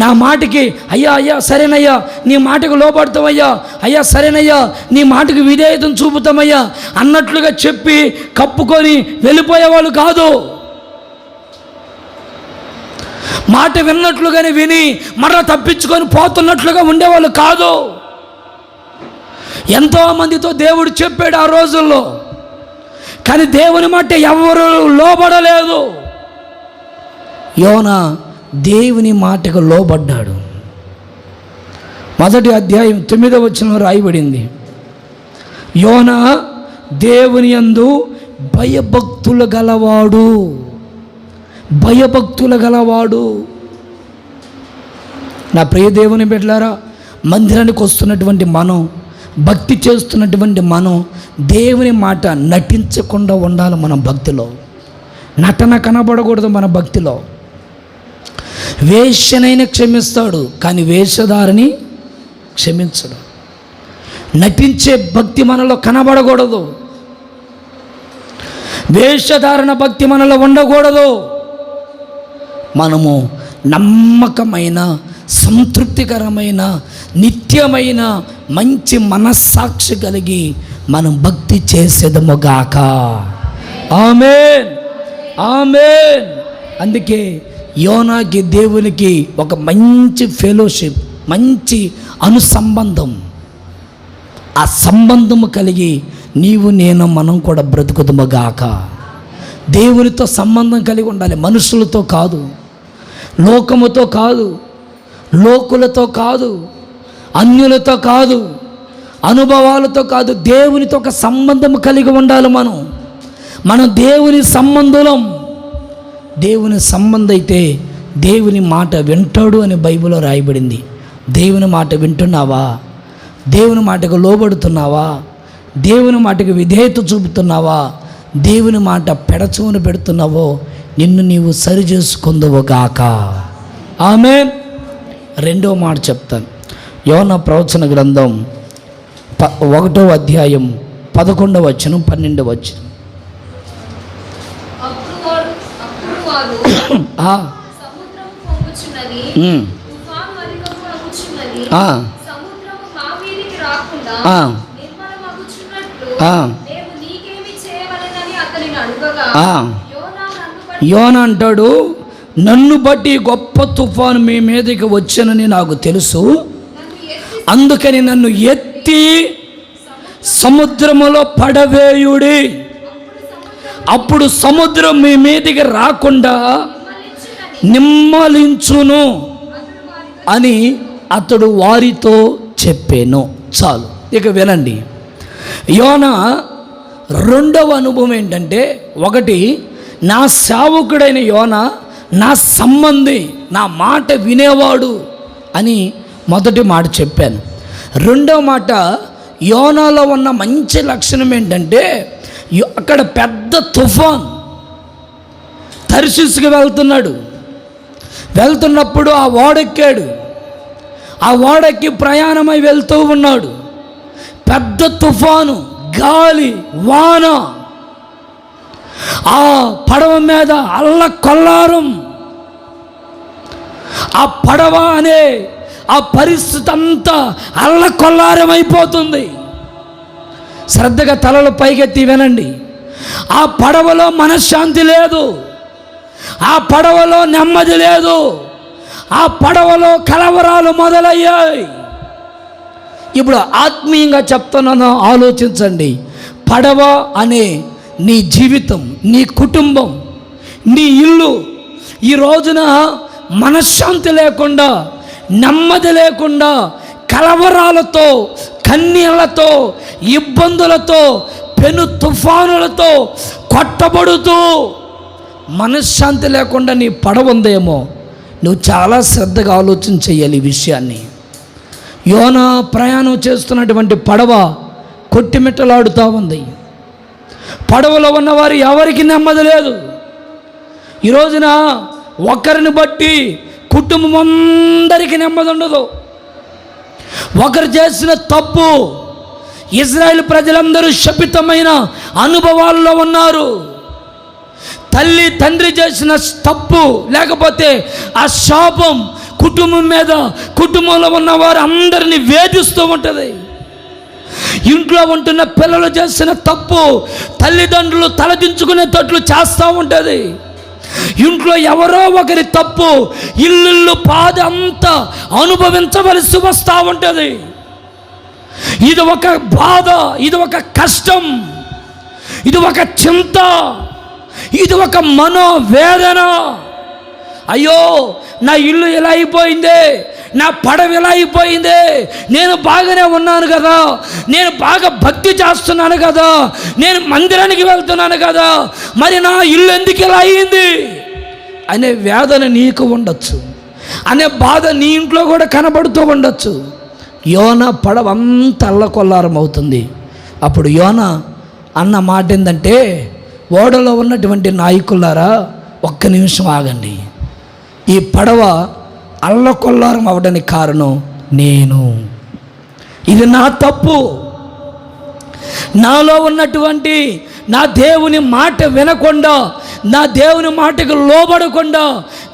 నా మాటకి అయ్యా సరేనయ్యా నీ మాటకు లోపడతామయ్యా, అయ్యా సరేనయ్యా నీ మాటకు విధేయతను చూపుతామయ్యా అన్నట్లుగా చెప్పి కప్పుకొని వెళ్ళిపోయేవాళ్ళు కాదు. మాట విన్నట్లుగానే విని మరలా తప్పించుకొని పోతున్నట్లుగా ఉండేవాళ్ళు కాదు. ఎంతోమందితో దేవుడు చెప్పాడు ఆ రోజుల్లో, కానీ దేవుని మాట ఎవరు లోబడలేదు. యోనా దేవుని మాటకు లోబడ్డాడు. 1వ అధ్యాయం 9వ వచనంలో రాయబడింది, యోనా దేవుని యందు భయభక్తులు గలవాడు. నా ప్రియ దేవుని బిడ్డలారా, మందిరానికి వస్తున్నటువంటి మనం, భక్తి చేస్తున్నటువంటి మనం దేవుని మాట నటించకుండా ఉండాలి. మన భక్తిలో నటన కనబడకూడదు. మన భక్తిలో వేశ్యనైనా క్షమిస్తాడు, కానీ వేషధారిని క్షమించడు. నటించే భక్తి మనలో కనబడకూడదు. వేషధారణ భక్తి మనలో ఉండకూడదు. మనము నమ్మకమైన, సంతృప్తికరమైన, నిత్యమైన మంచి మనస్సాక్షి కలిగి మనం భక్తి చేసేదముగాక. ఆమేన్, ఆమేన్. అందుకే యోనాకి దేవునికి ఒక మంచి ఫెలోషిప్, మంచి అనుసంబంధం. ఆ సంబంధము కలిగి నీవు నేను మనం కూడా బ్రతుకుదుముగాక. దేవునితో సంబంధం కలిగి ఉండాలి. మనుషులతో కాదు, లోకముతో కాదు, లోకులతో కాదు, అన్యులతో కాదు, అనుభవాలతో కాదు. దేవునితో ఒక సంబంధం కలిగి ఉండాలి. మనం దేవుని సంబంధులం. దేవుని సంబంధం అయితే దేవుని మాట వింటాడు అని బైబిల్లో రాయబడింది. దేవుని మాట వింటున్నావా? దేవుని మాటకు లోబడుతున్నావా? దేవుని మాటకు విధేయత చూపుతున్నావా? దేవుని మాట పెడచూని పెడుతున్నావో నిన్ను నీవు సరి చేసుకుందువుగాక. ఆమేన్. రెండో మాట చెప్తాను. యోనా ప్రవచన గ్రంథం 1వ అధ్యాయం 11వ వచనం 12వ వచనం. యోనా అంటాడు, నన్ను బట్టి గొప్ప తుఫాను మీ మీదకి వచ్చానని నాకు తెలుసు, అందుకని నన్ను ఎత్తి సముద్రములో పడవేయుడి, అప్పుడు సముద్రం మీ మీదకి రాకుండా నిమ్మలించును అని అతడు వారితో చెప్పాను. చాలు, ఇక వినండి. యోనా రెండవ అనుభవం ఏంటంటే, ఒకటి, నా సేవకుడైన యోనా నా సంబంధి, నా మాట వినేవాడు అని మొదటి మాట చెప్పాను. రెండవ మాట, యోనాలో ఉన్న మంచి లక్షణం ఏంటంటే, అక్కడ పెద్ద తుఫాన్, తర్షీసుకి వెళ్తున్నప్పుడు ఆ ఓడెక్కాడు. ఆ ఓడెక్కి ప్రయాణమై వెళ్తూ ఉన్నాడు. పెద్ద తుఫాను, గాలి, వాన, ఆ పడవ మీద అల్లకొల్లారం. ఆ పడవ అనే ఆ పరిస్థితి అంతా అల్లకొల్లారం అయిపోతుంది. శ్రద్ధగా తలలు పైకెత్తి వినండి. ఆ పడవలో మనశ్శాంతి లేదు, ఆ పడవలో నెమ్మది లేదు, ఆ పడవలో కలవరాలు మొదలయ్యాయి. ఇప్పుడు ఆత్మీయంగా చెప్తున్నాను, ఆలోచించండి. పడవ అనే నీ జీవితం, నీ కుటుంబం, నీ ఇల్లు ఈ రోజున మనశ్శాంతి లేకుండా, నెమ్మది లేకుండా, కలవరాలతో, కన్నీళ్లతో, ఇబ్బందులతో, పెను తుఫానులతో కొట్టబడుతూ మనశ్శాంతి లేకుండా నీ పడవ ఉందేమో. నువ్వు చాలా శ్రద్ధగా ఆలోచన చేయాలి ఈ విషయాన్ని. యోనా ప్రయాణం చేస్తున్నటువంటి పడవ కొట్టిమిట్టలాడుతూ ఉంది. పడవలో ఉన్నవారు ఎవరికి నెమ్మది లేదు. ఈ రోజున ఒకరిని బట్టి కుటుంబం అందరికీ నెమ్మది ఉండదు. ఒకరు చేసిన తప్పు ఇజ్రాయేల్ ప్రజలందరూ శపితమైన అనుభవాల్లో ఉన్నారు. తల్లి తండ్రి చేసిన తప్పు లేకపోతే ఆ శాపం కుటుంబం మీద, కుటుంబంలో ఉన్నవారు అందరినీ వేధిస్తూ ఉంటుంది. ఇంట్లో ఉంటున్న పిల్లలు చేసిన తప్పు తల్లిదండ్రులు తలదించుకునేటట్లు చేస్తూ ఉంటుంది. ఇంట్లో ఎవరో ఒకరి తప్పు ఇల్లు బాధ అంతా అనుభవించవలసి వస్తూ ఉంటుంది. ఇది ఒక బాధ, ఇది ఒక కష్టం, ఇది ఒక చింత, ఇది ఒక మనోవేదన. అయ్యో, నా ఇల్లు ఎలా అయిపోయింది, నా పడవ ఎలా అయిపోయింది, నేను బాగానే ఉన్నాను కదా, నేను బాగా భక్తి చేస్తున్నాను కదా, నేను మందిరానికి వెళ్తున్నాను కదా, మరి నా ఇల్లు ఎందుకు ఇలా అయ్యింది అనే వేదన నీకు ఉండొచ్చు, అనే బాధ నీ ఇంట్లో కూడా కనబడుతూ ఉండొచ్చు. యోనా పడవ అంత అల్లకొల్లారం అవుతుంది. అప్పుడు యోనా అన్న మాట ఏంటంటే, ఓడలో ఉన్నటువంటి నాయకులారా ఒక్క నిమిషం ఆగండి, ఈ పడవ అల్లకొల్లారం అవడానికి కారణం నేను, ఇది నా తప్పు, నాలో ఉన్నటువంటి నా దేవుని మాట వినకుండా, నా దేవుని మాటకు లోబడకుండా,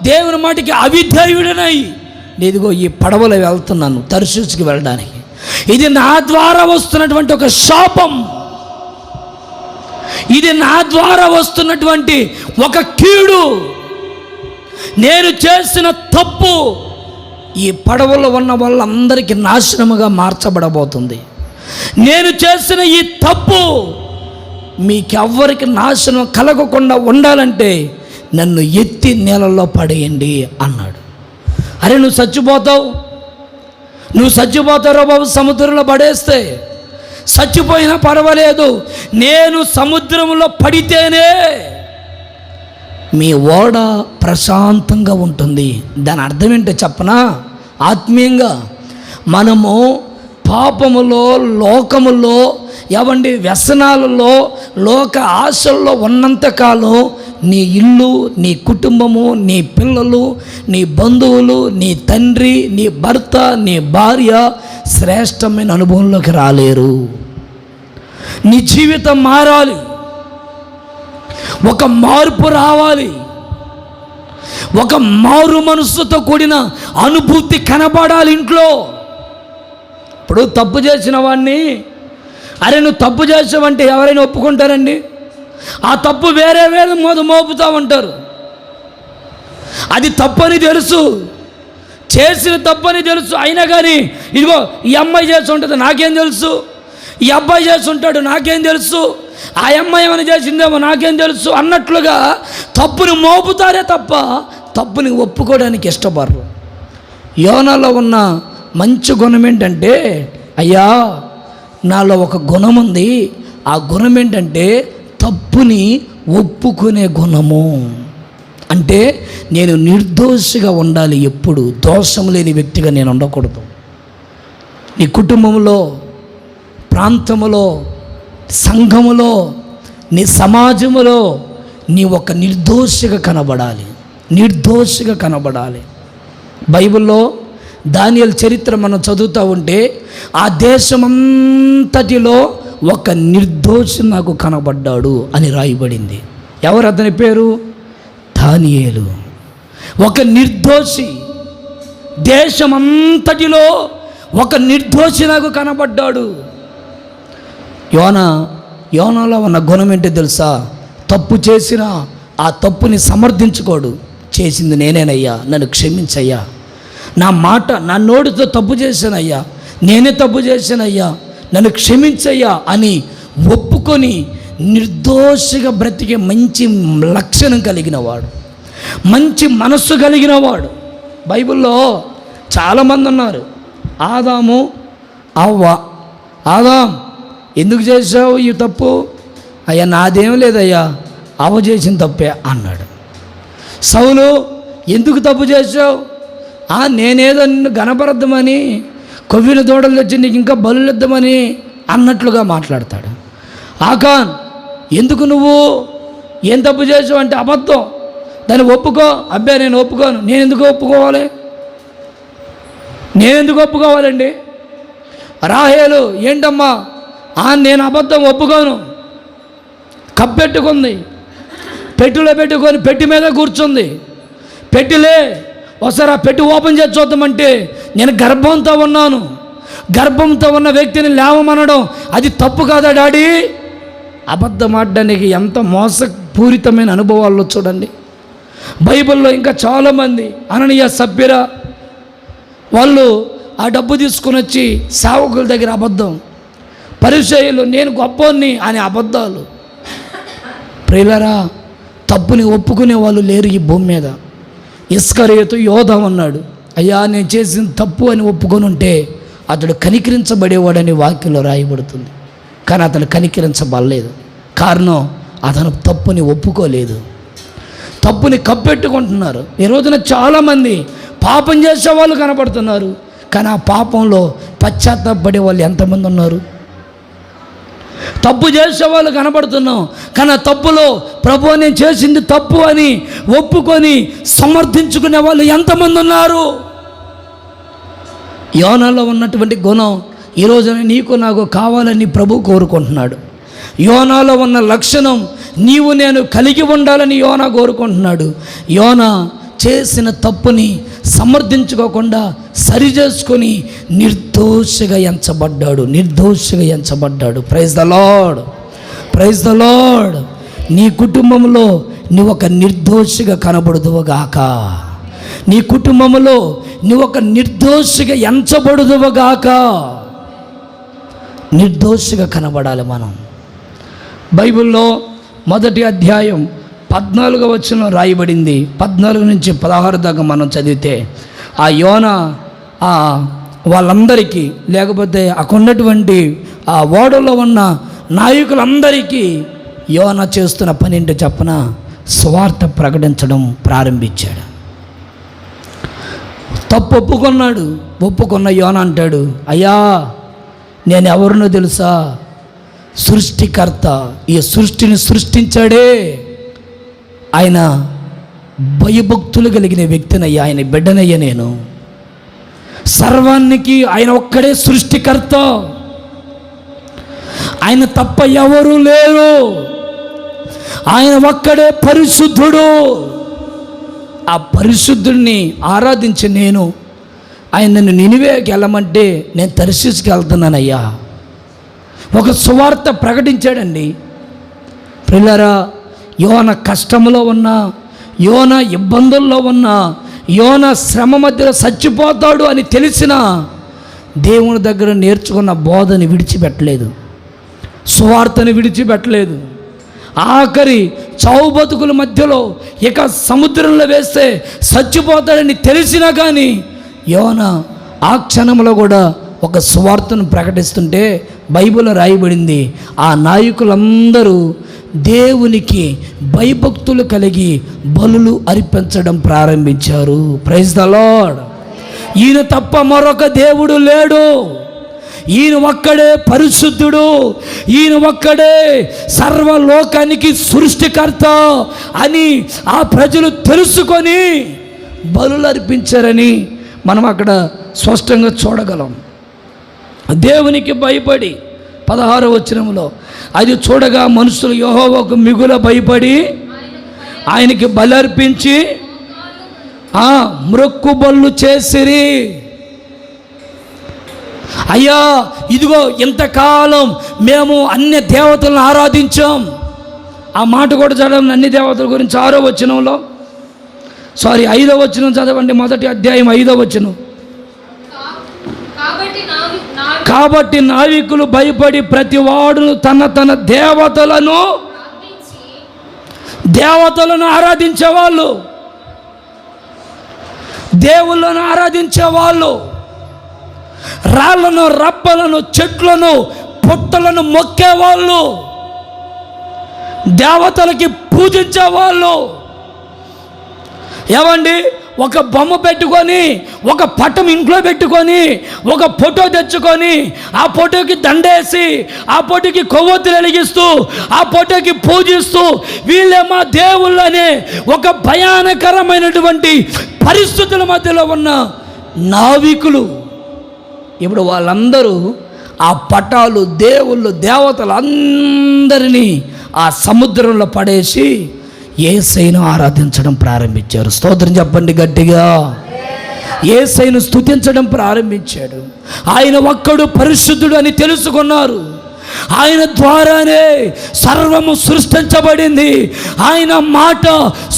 దేవుని మాటకి అవిధేయుడనై ఇదిగో ఈ పడవలో వెళ్తున్నాను తర్షీషుకి వెళ్ళడానికి. ఇది నా ద్వారా వస్తున్నటువంటి ఒక శాపం, ఇది నా ద్వారా వస్తున్నటువంటి ఒక కీడు. నేను చేసిన తప్పు ఈ పడవలో ఉన్న వాళ్ళందరికీ నాశనముగా మార్చబడబోతుంది. నేను చేసిన ఈ తప్పు మీకెవ్వరికి నాశనం కలగకుండా ఉండాలంటే నన్ను ఎత్తి నీళ్ళల్లో పడేయండి అన్నాడు. అరే నువ్వు చచ్చిపోతారో బాబు, సముద్రంలో పడేస్తే. చచ్చిపోయినా పర్వాలేదు, నేను సముద్రంలో పడితేనే మీ ఓడ ప్రశాంతంగా ఉంటుంది. దాని అర్థం ఏంటో చెప్పనా? ఆత్మీయంగా మనము పాపములో, లోకములో, వ్యసనాలలో, లోక ఆశల్లో ఉన్నంతకాలం నీ ఇల్లు, నీ కుటుంబము, నీ పిల్లలు, నీ బంధువులు, నీ తండ్రి, నీ భర్త, నీ భార్య శ్రేష్టమైన అనుభవంలోకి రాలేరు. నీ జీవితం మారాలి, ఒక మార్పు రావాలి, ఒక మారు మనస్సుతో కూడిన అనుభూతి కనబడాలి ఇంట్లో. ఇప్పుడు తప్పు చేసిన వాడిని, అరే నువ్వు తప్పు చేసావంటే ఎవరైనా ఒప్పుకుంటారండి? ఆ తప్పు వేరే మోపుతూ ఉంటారు. అది తప్పని తెలుసు, చేసిన తప్పని తెలుసు, అయినా కానీ ఇదిగో ఈ అమ్మాయి చేసి ఉంటుంది నాకేం తెలుసు, ఈ అబ్బాయి చేసి ఉంటాడు నాకేం తెలుసు, ఆ అమ్మాయి ఏమైనా చేసిందేమో నాకేం తెలుసు అన్నట్లుగా తప్పుని మోపుతారే తప్ప తప్పుని ఒప్పుకోవడానికి ఇష్టపడరు. యోనాలో ఉన్న మంచి గుణం ఏంటంటే, అయ్యా నాలో ఒక గుణం ఉంది, ఆ గుణం ఏంటంటే తప్పుని ఒప్పుకునే గుణము. అంటే నేను నిర్దోషిగా ఉండాలి, ఎప్పుడు దోషం లేని వ్యక్తిగా నేను ఉండకూడదు. నీ కుటుంబంలో, ప్రాంతములో, సంఘములో, నీ సమాజములో నీ ఒక నిర్దోషిగా కనబడాలి. బైబిల్లో దానియేలు చరిత్ర మనం చదువుతూ ఉంటే ఆ దేశమంతటిలో ఒక నిర్దోషి నాకు కనబడ్డాడు అని రాయబడింది. ఎవరు అతని పేరు? దానియేలు. ఒక నిర్దోషి, దేశమంతటిలో ఒక నిర్దోషి నాకు కనబడ్డాడు. యోనాలో ఉన్న గుణం ఏంటో తెలుసా? తప్పు చేసినా ఆ తప్పుని సమర్థించుకోడు. చేసింది నేనేనయ్యా, నన్ను క్షమించయ్యా, నా నోటితో తప్పు చేశానయ్యా, నేనే తప్పు చేశానయ్యా, నన్ను క్షమించయ్యా అని ఒప్పుకొని నిర్దోషిగా బ్రతికే మంచి లక్షణం కలిగిన వాడు, మంచి మనస్సు కలిగిన వాడు. బైబిల్లో చాలామంది ఉన్నారు. ఆదాము, అవ్వ. ఆదాం ఎందుకు చేసావు ఈ తప్పు? అయ్యా నాదేం లేదయ్యా, అవ్వ చేసిన తప్పే అన్నాడు. సౌలు ఎందుకు తప్పు చేసావు? నేనేదో నిన్ను గణపరద్దామని, కొవ్విన దూడలు తెచ్చి నీకు ఇంకా బలులు ఇద్దామని అన్నట్లుగా మాట్లాడతాడు. ఆకాన్ ఎందుకు నువ్వు ఏం తప్పు చేసావు అంటే అబద్ధం, దాన్ని ఒప్పుకో. అబ్బాయి నేను ఒప్పుకోను. నేను ఎందుకు ఒప్పుకోవాలండి? రాహేలు ఏంటమ్మా? నేను అబద్ధం ఒప్పుకోను. కప్పెట్టుకుంది, పెట్టిలో పెట్టుకొని పెట్టి మీద కూర్చుంది. పెట్టిలే ఒకసారి ఆ పెట్టి ఓపెన్ చేసి చూద్దామంటే నేను గర్భంతో ఉన్నాను. గర్భంతో ఉన్న వ్యక్తిని లేవమనడం అది తప్పు కాదా డాడీ? అబద్ధం ఆడడానికి ఎంత మోసపూరితమైన అనుభవాల్లో చూడండి. బైబిల్లో ఇంకా చాలామంది, అననీయ, సభ్యురా, వాళ్ళు ఆ డబ్బు తీసుకుని వచ్చి సేవకుల దగ్గర అబద్ధం, పరిచయులు నేను గొప్పని అని అబద్ధాలు. ప్రియులారా, తప్పుని ఒప్పుకునే వాళ్ళు లేరు ఈ భూమి మీద. ఇస్కరియోతు యోధా అన్నాడు, అయ్యా నేను చేసిన తప్పు అని ఒప్పుకొని ఉంటే అతడు కనికరించబడేవాడని వాక్యంలో రాయబడుతుంది. కానీ అతను కనికరించబడలేదు. కారణం అతను తప్పుని ఒప్పుకోలేదు, తప్పుని కప్పెట్టుకుంటున్నారు. ఈ రోజున చాలామంది పాపం చేసే వాళ్ళు కనపడుతున్నారు, కానీ ఆ పాపంలో పశ్చాత్తాపడే వాళ్ళు ఎంతమంది ఉన్నారు? తప్పు చేసేవాళ్ళు కనబడుతున్నాం, కానీ ఆ తప్పులో ప్రభు నేను చేసింది తప్పు అని ఒప్పుకొని సమర్థించుకునే వాళ్ళు ఎంతమంది ఉన్నారు? యోనాలో ఉన్నటువంటి గుణం ఈ రోజున నీకు నాకు కావాలని ప్రభు కోరుకుంటున్నాడు. యోనాలో ఉన్న లక్షణం నీవు నేను కలిగి ఉండాలని యోనా కోరుకుంటున్నాడు. యోనా చేసిన తప్పుని సమర్థించుకోకుండా సరిచేసుకొని నిర్దోషిగా ఎంచబడ్డాడు. Praise the lord, praise the lord. నీ కుటుంబంలో నువ్వు ఒక నిర్దోషిగా కనబడుదువుగాక. నీ కుటుంబంలో నువ్వు ఒక నిర్దోషిగా ఎంచబడుదువుగాక. నిర్దోషిగా కనబడాలి మనం. బైబిల్లో మొదటి అధ్యాయం 14వ వచనం రాయబడింది. 14 నుంచి 16 దాకా మనం చదివితే ఆ యోనా వాళ్ళందరికీ, లేకపోతే అక్కడున్నటువంటి ఆ ఓడలో ఉన్న నాయకులందరికీ యోనా చేస్తున్న పని ఏంటో చెప్పన, సువార్త ప్రకటించడం ప్రారంభించాడు. తప్పు ఒప్పుకున్న యోనా అంటాడు, అయ్యా నేను ఎవరినో తెలుసా? సృష్టికర్త, ఈ సృష్టిని సృష్టించాడే ఆయన. భయభక్తులు కలిగిన వ్యక్తినయ్యా, ఆయన బిడ్డనయ్యా నేను. సర్వానికి ఆయన ఒక్కడే సృష్టికర్త, ఆయన తప్ప ఎవరు లేరు. ఆయన ఒక్కడే పరిశుద్ధుడు. ఆ పరిశుద్ధుడిని ఆరాధించి నేను, ఆయన నన్ను నినివేకి వెళ్ళమంటే నేను తర్షీసుకి వెళ్తున్నానయ్యా. ఒక సువార్త ప్రకటించాడండి. ప్రియులారా, యోన కష్టంలో ఉన్నా, యోన ఇబ్బందుల్లో ఉన్నా, యోన శ్రమ మధ్యలో చచ్చిపోతాడు అని తెలిసిన దేవుని దగ్గర నేర్చుకున్న బోధని విడిచిపెట్టలేదు, సువార్తని విడిచిపెట్టలేదు. ఆఖరి చావు బతుకుల మధ్యలో ఇక సముద్రంలో వేస్తే చచ్చిపోతాడని తెలిసినా కానీ యోన ఆ క్షణంలో కూడా ఒక సువార్తను ప్రకటిస్తుంటే బైబిల్లో రాయబడింది, ఆ నాయకులందరూ దేవునికి భయభక్తులు కలిగి బలులు అర్పించడం ప్రారంభించారు. Praise the lord. ఈయన తప్ప మరొక దేవుడు లేడు, ఈయన ఒక్కడే పరిశుద్ధుడు, ఈయన ఒక్కడే సర్వలోకానికి సృష్టికర్త అని ఆ ప్రజలు తెలుసుకొని బలులు అర్పించారని మనం అక్కడ స్పష్టంగా చూడగలం. దేవునికి భయపడి 16వ వచనంలో, అది చూడగా మనుషులు యెహోవాకు మిగుల భయపడి ఆయనకి బలర్పించి మ్రొక్కుబళ్ళు చేసిరి. అయ్యా ఇదిగో ఇంతకాలం మేము అన్య దేవతలను ఆరాధించాం. ఆ మాట కూడా చదవండి, అన్ని దేవతల గురించి 6వ వచనంలో, 5వ వచనం చదవండి, మొదటి అధ్యాయం 5వ వచనం. కాబట్టి నావికులు భయపడి ప్రతి వాడును తన దేవతలను ఆరాధించేవాళ్ళు, దేవుళ్ళను ఆరాధించేవాళ్ళు, రాళ్లను, రప్పలను, చెట్లను, పుట్టలను మొక్కేవాళ్ళు, దేవతలకి పూజించేవాళ్ళు. ఏమండి, ఒక బొమ్మ పెట్టుకొని, ఒక పటం ఇంట్లో పెట్టుకొని, ఒక ఫోటో తెచ్చుకొని, ఆ ఫోటోకి దండేసి, ఆ ఫోటోకి కొవ్వొత్తులు వెలిగిస్తూ, ఆ ఫోటోకి పూజిస్తూ వీళ్ళేమో దేవుళ్ళనే ఒక భయానకరమైనటువంటి పరిస్థితుల మధ్యలో ఉన్న నావికులు. ఇప్పుడు వాళ్ళందరూ ఆ పటాలు, దేవుళ్ళు, దేవతలు అందరినీ ఆ సముద్రంలో పడేసి యేసయ్యను ఆరాధించడం ప్రారంభించారు. స్తోత్రం చెప్పండి గట్టిగా. యేసయ్యను స్తుతించడం ప్రారంభించాడు. ఆయన ఒక్కడు పరిశుద్ధుడు అని తెలుసుకున్నారు. ఆయన ద్వారానే సర్వము సృష్టించబడింది. ఆయన మాట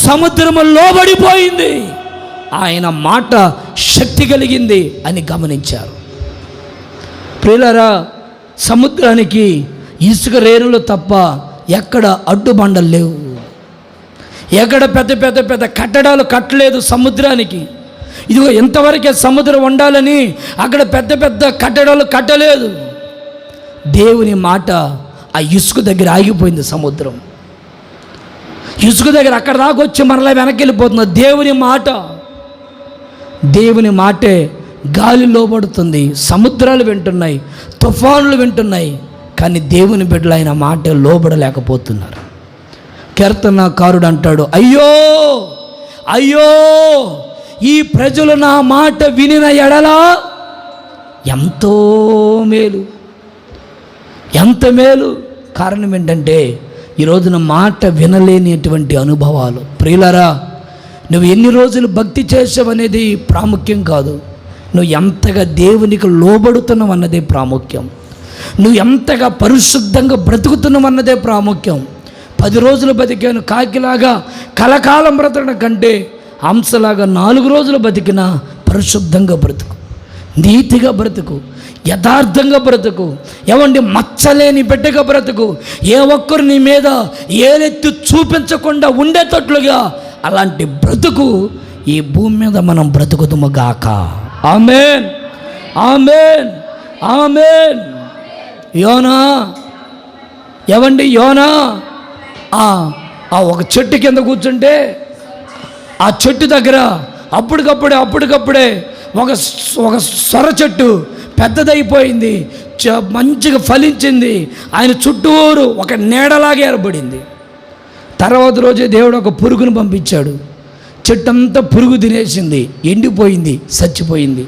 సముద్రము లోబడిపోయింది. ఆయన మాట శక్తి కలిగింది అని గమనించారు. ప్రియులారా, సముద్రానికి ఇసుక రేణులు తప్ప ఎక్కడ అడ్డుబండలు లేవు, ఎక్కడ పెద్ద పెద్ద పెద్ద కట్టడాలు కట్టలేదు సముద్రానికి. ఇదిగో ఇంతవరకే సముద్రం ఉండాలని అక్కడ పెద్ద పెద్ద కట్టడాలు కట్టలేదు. దేవుని మాట ఆ ఇసుక దగ్గర ఆగిపోయింది. సముద్రం ఇసుక దగ్గర అక్కడ దాకా వచ్చి మరలా వెనక్కి వెళ్ళిపోతుంది. దేవుని మాటే గాలి లోబడుతుంది, సముద్రాలు వింటున్నాయి, తుఫానులు వింటున్నాయి, కానీ దేవుని బిడ్డలు ఆయన మాట లోబడలేకపోతున్నారు. కీర్తనకారుడు అంటాడు, అయ్యో అయ్యో ఈ ప్రజలు నా మాట వినిన ఎడలా ఎంతో మేలు, ఎంత మేలు. కారణం ఏంటంటే ఈ రోజున మాట వినలేనిటువంటి అనుభవాలు. ప్రియులారా, నువ్వు ఎన్ని రోజులు భక్తి చేసావనేది ప్రాముఖ్యం కాదు, నువ్వు ఎంతగా దేవునికి లోబడుతున్నావు అన్నదే ప్రాముఖ్యం. నువ్వు ఎంతగా పరిశుద్ధంగా బ్రతుకుతున్నావు అన్నదే ప్రాముఖ్యం. 10 రోజులు బతికాను కాకిలాగా కలకాలం బ్రతకడం కంటే హంసలాగా 4 రోజులు బతికినా పరిశుద్ధంగా బ్రతుకు, నీతిగా బ్రతుకు, యథార్థంగా బ్రతుకు. ఏమండి, మచ్చలేని బిడ్డగా బ్రతుకు. ఏ ఒక్కరు నీ మీద ఏలెత్తి చూపించకుండా ఉండేటట్లుగా అలాంటి బ్రతుకు ఈ భూమి మీద మనం బ్రతుకుతాము గాక. ఆమేన్, ఆమేన్, ఆమేన్. యోనా, ఏవండి, యోనా ఒక చెట్టు కింద కూర్చుంటే ఆ చెట్టు దగ్గర అప్పటికప్పుడే ఒక సొర చెట్టు పెద్దదైపోయింది, మంచిగా ఫలించింది. ఆయన చుట్టూరు ఒక నీడలాగా ఏర్పడింది. తర్వాత రోజే దేవుడు ఒక పురుగును పంపించాడు. చెట్టు అంతా పురుగు తినేసింది, ఎండిపోయింది, చచ్చిపోయింది.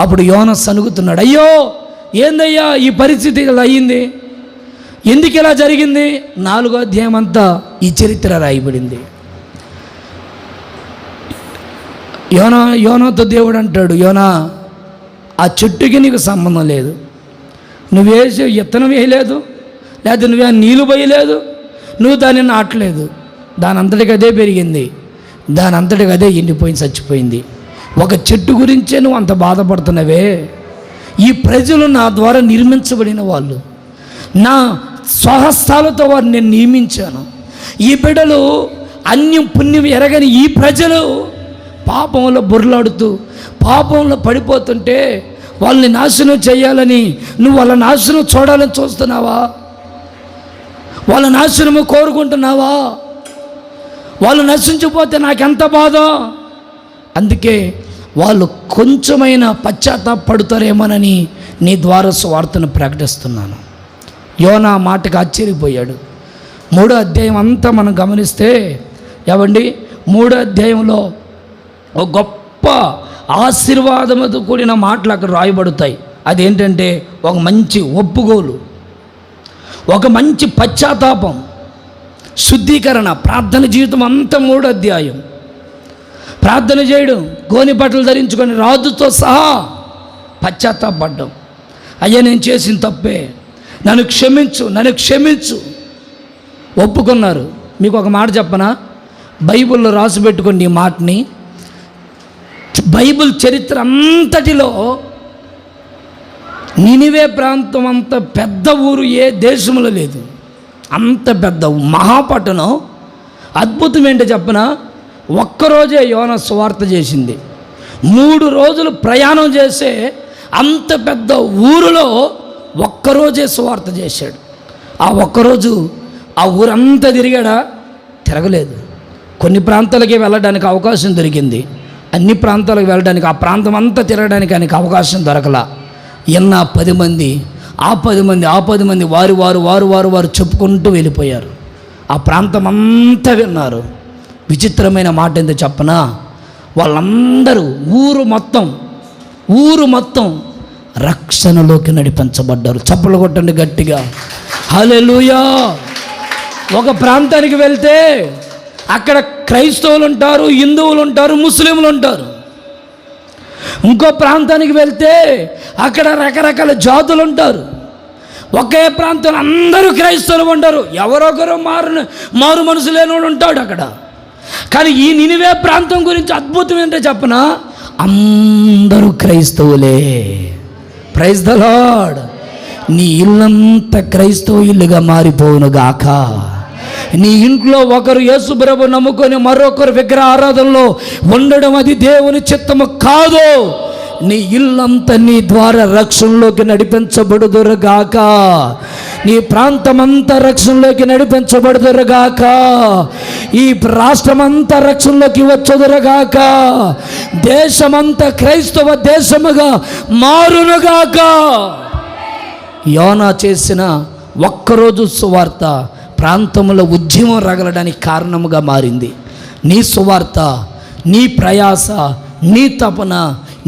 అప్పుడు యోనా సనుగుతున్నాడు, అయ్యో ఏందయ్యా ఈ పరిస్థితి ఇలా అయ్యింది, ఎందుకు ఇలా జరిగింది? 4వ అధ్యాయం అంతా ఈ చరిత్ర రాయబడింది. యోనాతో దేవుడు అంటాడు, యోనా, ఆ చెట్టుకి నీకు సంబంధం లేదు, నువ్వు వేసే విత్తనం వేయలేదు, లేకపోతే నువ్వే నీళ్ళు పోయలేదు, నువ్వు దాన్ని నాటలేదు, దాని అంతటికి అదే పెరిగింది, దాని అంతటికి అదే ఎండిపోయింది, చచ్చిపోయింది. ఒక చెట్టు గురించే నువ్వు అంత బాధపడుతున్నావే. ఈ ప్రజలు నా ద్వారా నిర్మించబడిన వాళ్ళు, నా స్వహస్తాలతో వారిని నేను నియమించాను. ఈ బిడ్డలు అన్యం పుణ్యం ఎరగని ఈ ప్రజలు పాపంలో బొర్లాడుతూ పాపంలో పడిపోతుంటే వాళ్ళని నాశనం చేయాలని నువ్వు వాళ్ళ నాశనం చూడాలని చూస్తున్నావా? వాళ్ళ నాశనము కోరుకుంటున్నావా? వాళ్ళు నశించిపోతే నాకెంత బాధ. అందుకే వాళ్ళు కొంచెమైనా పశ్చాత్తాపడతారేమోనని నీ ద్వారా సువార్తను ప్రకటిస్తున్నాను. యోనా మాటకు ఆశ్చర్యపోయాడు. 3వ అధ్యాయం అంతా మనం గమనిస్తే, ఏవండి, 3వ అధ్యాయంలో ఒక గొప్ప ఆశీర్వాదముతో కూడిన మాటలు అక్కడ రాయబడతాయి. అదేంటంటే ఒక మంచి ఒప్పుకోలు, ఒక మంచి పశ్చాత్తాపం, శుద్ధీకరణ, ప్రార్థన జీవితం అంతా 3వ అధ్యాయం. ప్రార్థన చేయడం, గోని బట్టలు ధరించుకొని రాజుతో సహా పశ్చాత్తాపడ్డం. అయ్యా, నేను చేసిన తప్పే, నన్ను క్షమించు. ఒప్పుకున్నారు. మీకు ఒక మాట చెప్పనా? బైబిల్లో రాసి పెట్టుకోండి ఈ మాటని. బైబిల్ చరిత్ర అంతటిలో నినివే ప్రాంతం అంత పెద్ద ఊరు ఏ దేశంలో లేదు. అంత పెద్ద మహాపట్టణం. అద్భుతం ఏంటో చెప్పనా? ఒక్కరోజే యోనా సువార్త చేసింది. 3 రోజులు ప్రయాణం చేసే అంత పెద్ద ఊరిలో ఒక్కరోజే సువార్త చేశాడు. ఆ ఒక్కరోజు ఆ ఊరంతా తిరిగాడా? తిరగలేదు. కొన్ని ప్రాంతాలకి వెళ్ళడానికి అవకాశం దొరికింది, అన్ని ప్రాంతాలకు వెళ్ళడానికి, ఆ ప్రాంతం అంతా తిరగడానికి ఆయనకు అవకాశం దొరకలా. ఎన్న 10 మంది, ఆ 10 మంది వారు చెప్పుకుంటూ వెళ్ళిపోయారు. ఆ ప్రాంతం అంతా విన్నారు. విచిత్రమైన మాట ఏంటో చెప్పనా? వాళ్ళందరూ ఊరు మొత్తం రక్షణలోకి నడిపించబడ్డారు. చప్పలు కొట్టండి గట్టిగా, హల్లెలూయా. ఒక ప్రాంతానికి వెళ్తే అక్కడ క్రైస్తవులు ఉంటారు, హిందువులు ఉంటారు, ముస్లింలు ఉంటారు. ఇంకో ప్రాంతానికి వెళ్తే అక్కడ రకరకాల జాతులు ఉంటారు. ఒకే ప్రాంతంలో అందరూ క్రైస్తవులు ఉంటారు, ఎవరొకరు మారు మనసు లేనివాడు ఉంటాడు అక్కడ. కానీ ఈ నినివే ప్రాంతం గురించి అద్భుతం ఏంటో చెప్పనా? అందరూ క్రైస్తవులే. Praise the lord. నీ ఇల్లంతా క్రైస్తవ ఇల్లుగా మారిపోవును గాక. నీ ఇంట్లో ఒకరు యేసు ప్రభువు నమ్ముకొని మరొకరు విగ్రహ ఆరాధనలో ఉండడం అది దేవుని చిత్తము కాదు. నీ ఇల్లంతా నీ ద్వారా రక్షణలోకి నడిపించబడుదురుగాక. నీ ప్రాంతమంతా రక్షణలోకి నడిపించబడుదురుగాక. ఈ రాష్ట్రమంతా రక్షణలోకి వచ్చుదురుగాక. దేశమంతా క్రైస్తవ దేశముగా మారునుగాక. యోనా చేసిన ఒక్కరోజు సువార్త ప్రాంతంలో ఉద్యమం రగలడానికి కారణముగా మారింది. నీ సువార్త, నీ ప్రయాస, నీ తపన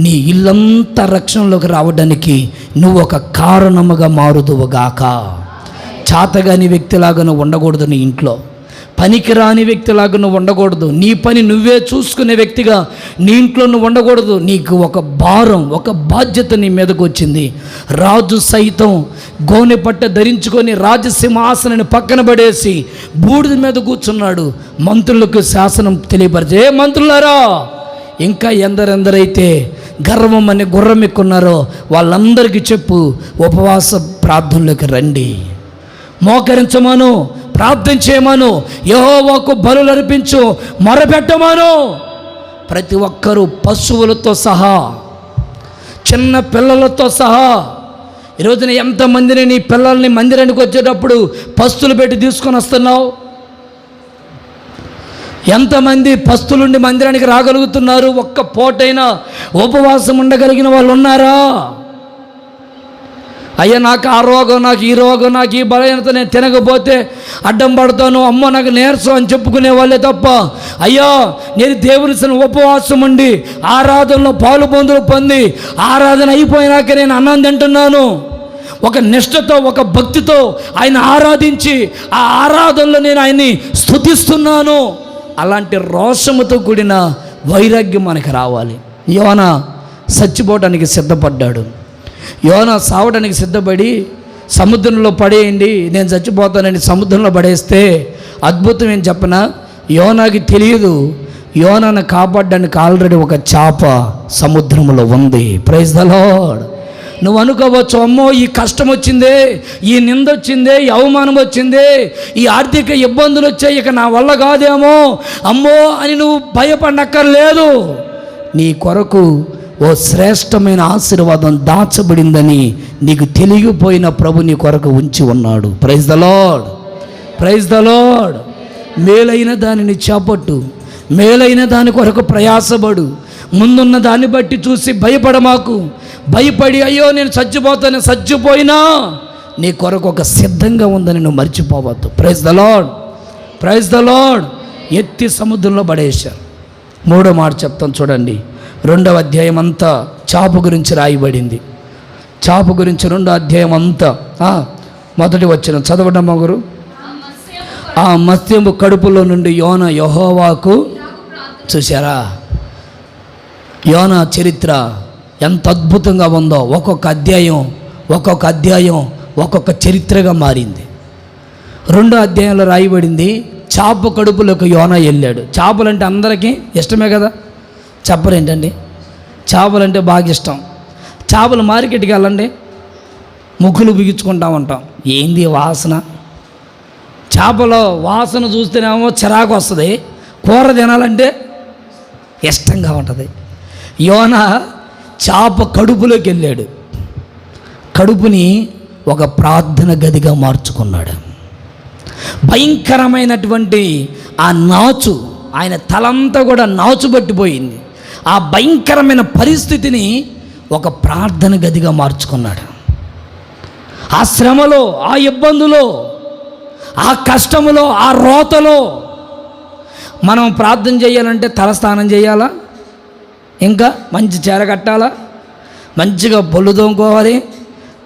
నీ ఇల్లంతా రక్షణలోకి రావడానికి నువ్వు ఒక కారణముగా మారుదువుగాక. చాతగాని వ్యక్తిలాగా నువ్వు ఉండకూడదు, నీ ఇంట్లో పనికిరాని వ్యక్తిలాగా నువ్వు ఉండకూడదు, నీ పని నువ్వే చూసుకునే వ్యక్తిగా నీ ఇంట్లో నువ్వు ఉండకూడదు. నీకు ఒక భారం, ఒక బాధ్యత నీ మీదకు వచ్చింది. రాజు సైతం గోనె పట్ట ధరించుకొని రాజసింహాసనాన్ని పక్కన పడేసి బూడిద మీద కూర్చున్నాడు. మంత్రులకు శాసనం తెలియపరిచే, ఏ మంత్రులారా, ఇంకా ఎందరెందరైతే గర్వం అనే గుర్రం ఎక్కున్నారో వాళ్ళందరికీ చెప్పు, ఉపవాస ప్రార్థనలోకి రండి, మోకరించమను, ప్రార్థన చేయమను, యెహోవాకు బలులు అర్పించు, మొరపెట్టమను. ప్రతి ఒక్కరూ పశువులతో సహా, చిన్న పిల్లలతో సహా. ఈరోజున ఎంతమందిని నీ పిల్లల్ని మందిరానికి వచ్చేటప్పుడు పస్తులు పెట్టి తీసుకొని వస్తున్నావు? ఎంతమంది పస్తులుండి మందిరానికి రాగలుగుతున్నారు? ఒక్క పూటైనా ఉపవాసం ఉండగలిగిన వాళ్ళు ఉన్నారా? అయ్యా నాకు ఆ రోగం, నాకు ఈ రోగం, నాకు ఈ బలహీనత, నేను తినకపోతే అడ్డం పడతాను, అమ్మో నాకు నీరసం అని చెప్పుకునే వాళ్ళే తప్ప, అయ్యా నేను దేవుని ఉపవాసం ఉండి ఆరాధనలో పాలు పొంది ఆరాధన అయిపోయినాక నేను అన్నం తింటున్నాను, ఒక నిష్ఠతో, ఒక భక్తితో ఆయన ఆరాధించి ఆ ఆరాధనలో నేను ఆయన్ని స్తుతిస్తున్నాను. అలాంటి రోషముతో కూడిన వైరాగ్యం మనకు రావాలి. యోనా చచ్చిపోవడానికి సిద్ధపడ్డాడు. యోనా సావడానికి సిద్ధపడి సముద్రంలో పడేయండి, నేను చచ్చిపోతానని సముద్రంలో పడేస్తే అద్భుతం ఏం చెప్పనా, యోనాకి తెలియదు యోనాను కాపాడడానికి ఆల్రెడీ ఒక చేప సముద్రంలో ఉంది. Praise the lord. నువ్వు అనుకోవచ్చు, అమ్మో ఈ కష్టం వచ్చిందే, ఈ నింద వచ్చిందే, ఈ అవమానం వచ్చిందే, ఈ ఆర్థిక ఇబ్బందులు వచ్చాయి, ఇక నా వల్ల కాదేమో, అమ్మో అని నువ్వు భయపడనక్కర్లేదు. నీ కొరకు ఓ శ్రేష్టమైన ఆశీర్వాదం దాచబడిందని నీకు తెలియపోయిన ప్రభు నీ కొరకు ఉంచి ఉన్నాడు. Praise the lord, praise the lord. మేలైన దానిని చేపట్టు, మేలైన దాని కొరకు ప్రయాసపడు. ముందున్న దాన్ని బట్టి చూసి భయపడమాకు. భయపడి అయ్యో నేను చచ్చిపోతాను, చచ్చిపోయినా నీ కొరకు ఒక సిద్ధంగా ఉందని నువ్వు మర్చిపోవద్దు. Praise the lord, praise the lord. ఎత్తి సముద్రంలో పడేశారు. 3వ మాట చెప్తాను చూడండి. 2వ అధ్యాయం అంతా చాపు గురించి రాయబడింది. చాపు గురించి 2వ అధ్యాయం అంతా మొదటి వచ్చిన చదవడం మగురు. ఆ మత్స్యము కడుపులో నుండి యోనా యెహోవాకు, చూసారా యోనా చరిత్ర ఎంత అద్భుతంగా ఉందో. ఒక్కొక్క అధ్యాయం ఒక్కొక్క చరిత్రగా మారింది. 2వ అధ్యాయంలో రాయబడింది, చేప కడుపులోకి యోనా వెళ్ళాడు. చేపలంటే అందరికీ ఇష్టమే కదా, చెప్పరేంటండి? చేపలంటే బాగా ఇష్టం. చేపలు మార్కెట్కి వెళ్ళండి, ముక్కులు బిగించుకుంటా ఉంటాం, ఏంది వాసన, చేపల వాసన చూస్తేనేమో చిరాకు వస్తుంది, కూర తినాలంటే ఇష్టంగా ఉంటుంది. యోనా చేప కడుపులోకి వెళ్ళాడు. కడుపుని ఒక ప్రార్థన గదిగా మార్చుకున్నాడు. భయంకరమైనటువంటి ఆ నాచు, ఆయన తలంతా కూడా నాచు పట్టిపోయింది. ఆ భయంకరమైన పరిస్థితిని ఒక ప్రార్థన గదిగా మార్చుకున్నాడు. ఆ శ్రమలో, ఆ ఇబ్బందులో, ఆ కష్టములో, ఆ రోతలో మనం ప్రార్థన చేయాలంటే తలస్నానం చేయాలా, ఇంకా మంచి చీర కట్టాలా, మంచిగా బొల్లు తోముకోవాలి,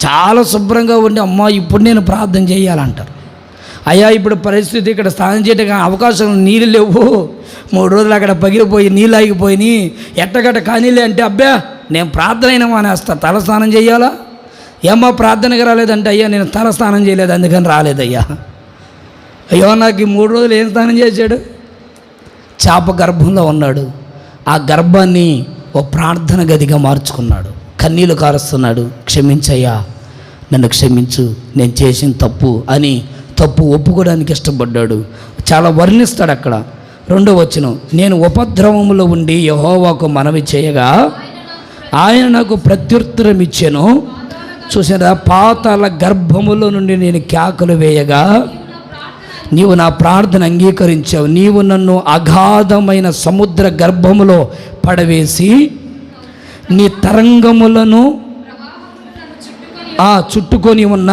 చాలా శుభ్రంగా ఉండి అమ్మా ఇప్పుడు నేను ప్రార్థన చేయాలంటారు. అయ్యా ఇప్పుడు పరిస్థితి ఇక్కడ స్నానం చేయడానికి అవకాశం, నీళ్ళు లేవు, 3 రోజులు అక్కడ పగిలిపోయి నీళ్ళు ఆగిపోయి ఎట్టగట్ట కానీలే అంటే, అబ్బా నేను ప్రార్థన అయినా మానేస్తా, తలస్నానం చేయాలా, ఏమ్మా ప్రార్థనకి రాలేదంటే, అయ్యా నేను తలస్నానం చేయలేదు అందుకని రాలేదయ్యా. అయ్యో నాకు ఈ 3 రోజులు ఏం స్నానం చేశాడు? చేప గర్భంలో ఉన్నాడు. ఆ గర్భాన్ని ఓ ప్రార్థన గదిగా మార్చుకున్నాడు. కన్నీళ్ళు కారుస్తున్నాడు, క్షమించయ్యా, నన్ను క్షమించు, నేను చేసిన తప్పు అని తప్పు ఒప్పుకోవడానికి ఇష్టపడ్డాడు. చాలా వర్ణిస్తాడు అక్కడ. 2వ వచనం, నేను ఉపద్రవములో ఉండి యెహోవాకు మనవి చేయగా ఆయన నాకు ప్రత్యుత్తరం ఇచ్చెను. చూసారా, పాతాళ గర్భములో నుండి నేను కేకలు వేయగా నీవు నా ప్రార్థన అంగీకరించావు. నీవు నన్ను అగాధమైన సముద్ర గర్భములో పడవేసి నీ తరంగములను చుట్టుకొని ఉన్న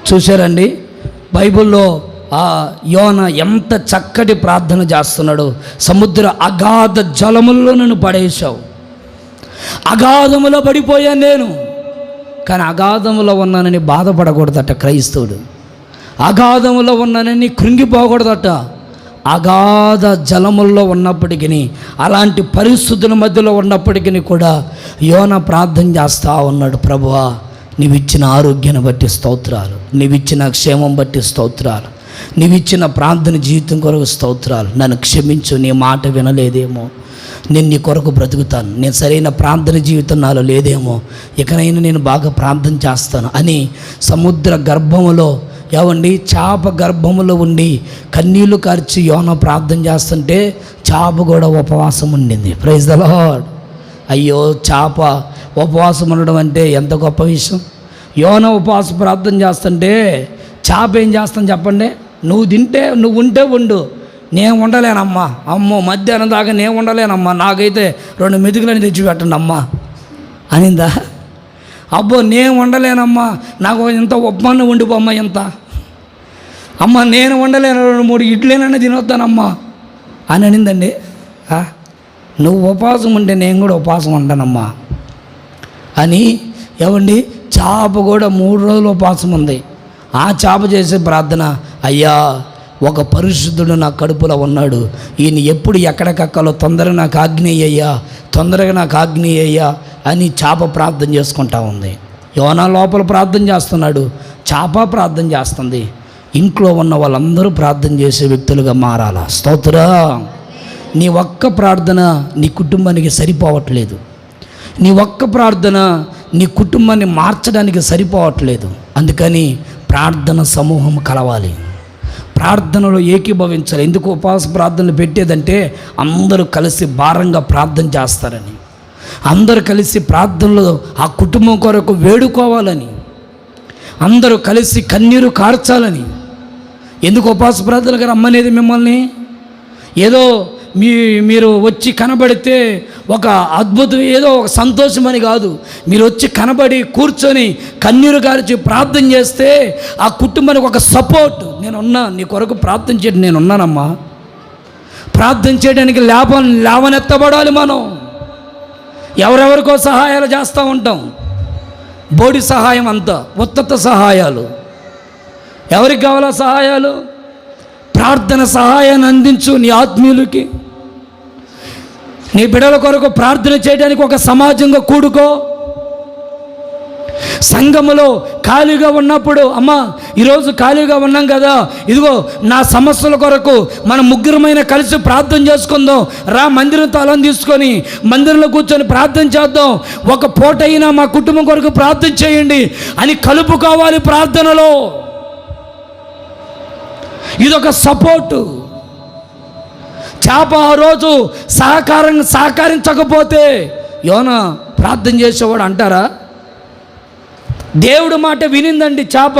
చూశారండి, బైబిల్లో యోన ఎంత చక్కటి ప్రార్థన చేస్తున్నాడు. సముద్ర అగాధ జలముల్లో నన్ను పడేశావు, అగాధములో పడిపోయాను నేను. కానీ అగాధములో ఉన్నానని బాధపడకూడదట క్రైస్తవుడు, అగాధములో ఉన్నానని కృంగిపోకూడదట. అగాధ జలముల్లో ఉన్నప్పటికీ, అలాంటి పరిస్థితుల మధ్యలో ఉన్నప్పటికీ కూడా యోన ప్రార్థన చేస్తూ ఉన్నాడు. ప్రభువా, నీవిచ్చిన ఆరోగ్యాన్ని బట్టి స్తోత్రాలు, నీవిచ్చిన క్షేమం బట్టి స్తోత్రాలు, నీవిచ్చిన ప్రార్థన జీవితం కొరకు స్తోత్రాలు. నన్ను క్షమించు, నీ మాట వినలేదేమో, నేను నీ కొరకు బ్రతుకుతాను, నేను సరైన ప్రార్థన జీవితం నాలో లేదేమో, ఇకనైనా నేను బాగా ప్రార్థన చేస్తాను అని సముద్ర గర్భములో, చేప గర్భములో ఉండి కన్నీళ్లు కార్చి యోన ప్రార్థన చేస్తుంటే చేప కూడా ఉపవాసం ఉండింది. Praise the lord. అయ్యో, చేప ఉపవాసం ఉండడం అంటే ఎంత గొప్ప విషయం. యోన ఉపవాస ప్రార్థన చేస్తుంటే చేప ఏం చేస్తాను చెప్పండి? నువ్వు ఉంటే ఉండు, నేను ఉండలేనమ్మా, అమ్మో మధ్యాహ్నం దాకా నేను ఉండలేనమ్మా, నాకైతే 2 మెతుకులని తెచ్చిపెట్టండి అమ్మా అనిందా? అబ్బో నేను ఉండలేనమ్మా, నాకు ఇంత ఉప్మానం ఉండిపోమ్మా, ఇంత అమ్మ నేను ఉండలేను, 2-3 ఇడ్లీనన్నా తినొద్దానమ్మా అని అనిందండి. నువ్వు ఉపవాసం ఉంటే నేను కూడా ఉపవాసం ఉంటానమ్మా అని. చేప కూడా 3 రోజులు ఉపవాసం ఉంది. ఆ చేప చేసే ప్రార్థన, అయ్యా ఒక పరిశుద్ధుడు నా కడుపులో ఉన్నాడు, ఈయన ఎప్పుడు ఎక్కడికక్కలో తొందరగా నాకు ఆజ్ఞయ్యా, తొందరగా నాకు ఆజ్ఞయ్యా అని చేప ప్రార్థన చేసుకుంటా ఉంది. యోనా లోపల ప్రార్థన చేస్తున్నాడు, చేప ప్రార్థన చేస్తుంది. ఇంట్లో ఉన్న వాళ్ళందరూ ప్రార్థన చేసే వ్యక్తులుగా మారాలా? స్తోత్రం. నీ ఒక్క ప్రార్థన నీ కుటుంబానికి సరిపోవట్లేదు, నీ ఒక్క ప్రార్థన నీ కుటుంబాన్ని మార్చడానికి సరిపోవట్లేదు. అందుకని ప్రార్థన సమూహం కలవాలి, ప్రార్థనలో ఏకీభవించాలి. ఎందుకు ఉపవాస ప్రార్థనలు పెట్టేదంటే అందరూ కలిసి భారంగా ప్రార్థన చేస్తారని, అందరూ కలిసి ప్రార్థనలో ఆ కుటుంబం కొరకు వేడుకోవాలని, అందరూ కలిసి కన్నీరు కార్చాలని. ఎందుకు ఉపవాస ప్రార్థనలకు రమ్మనేది మిమ్మల్ని? ఏదో మీరు వచ్చి కనబడితే ఒక అద్భుతం, ఏదో ఒక సంతోషం అని కాదు. మీరు వచ్చి కనబడి కూర్చొని కన్నీరు గారిచి ప్రార్థన చేస్తే ఆ కుటుంబానికి ఒక సపోర్ట్. నేనున్నా, నీ కొరకు ప్రార్థన చేయడం నేనున్నానమ్మా. ప్రార్థన చేయడానికి లేవనెత్తబడాలి మనం. ఎవరెవరికో సహాయాలు చేస్తూ ఉంటాం, బోడి సహాయం అంతా, ఉత్తత సహాయాలు. ఎవరికి కావాలా సహాయాలు? ప్రార్థన సహాయాన్ని అందించు నీ ఆత్మీయులకి. నీ బిడ్డల కొరకు ప్రార్థన చేయడానికి ఒక సమాజంగా కూడుకో. సంఘములో ఖాళీగా ఉన్నప్పుడు, అమ్మా ఈరోజు ఖాళీగా ఉన్నాం కదా, ఇదిగో నా సమస్యల కొరకు మనం ముగ్గురమైన కలిసి ప్రార్థన చేసుకుందాం, రా మందిరం తాళం తీసుకొని మందిరంలో కూర్చొని ప్రార్థన చేద్దాం, ఒక పూట అయినా మా కుటుంబం కొరకు ప్రార్థన చేయండి అని కలుపుకోవాలి ప్రార్థనలో. ఇదొక సపోర్టు. చేప ఆ రోజు సహకరించకపోతే యోనా ప్రార్థన చేసేవాడు అంటారా? దేవుడు మాట వినిందండి చేప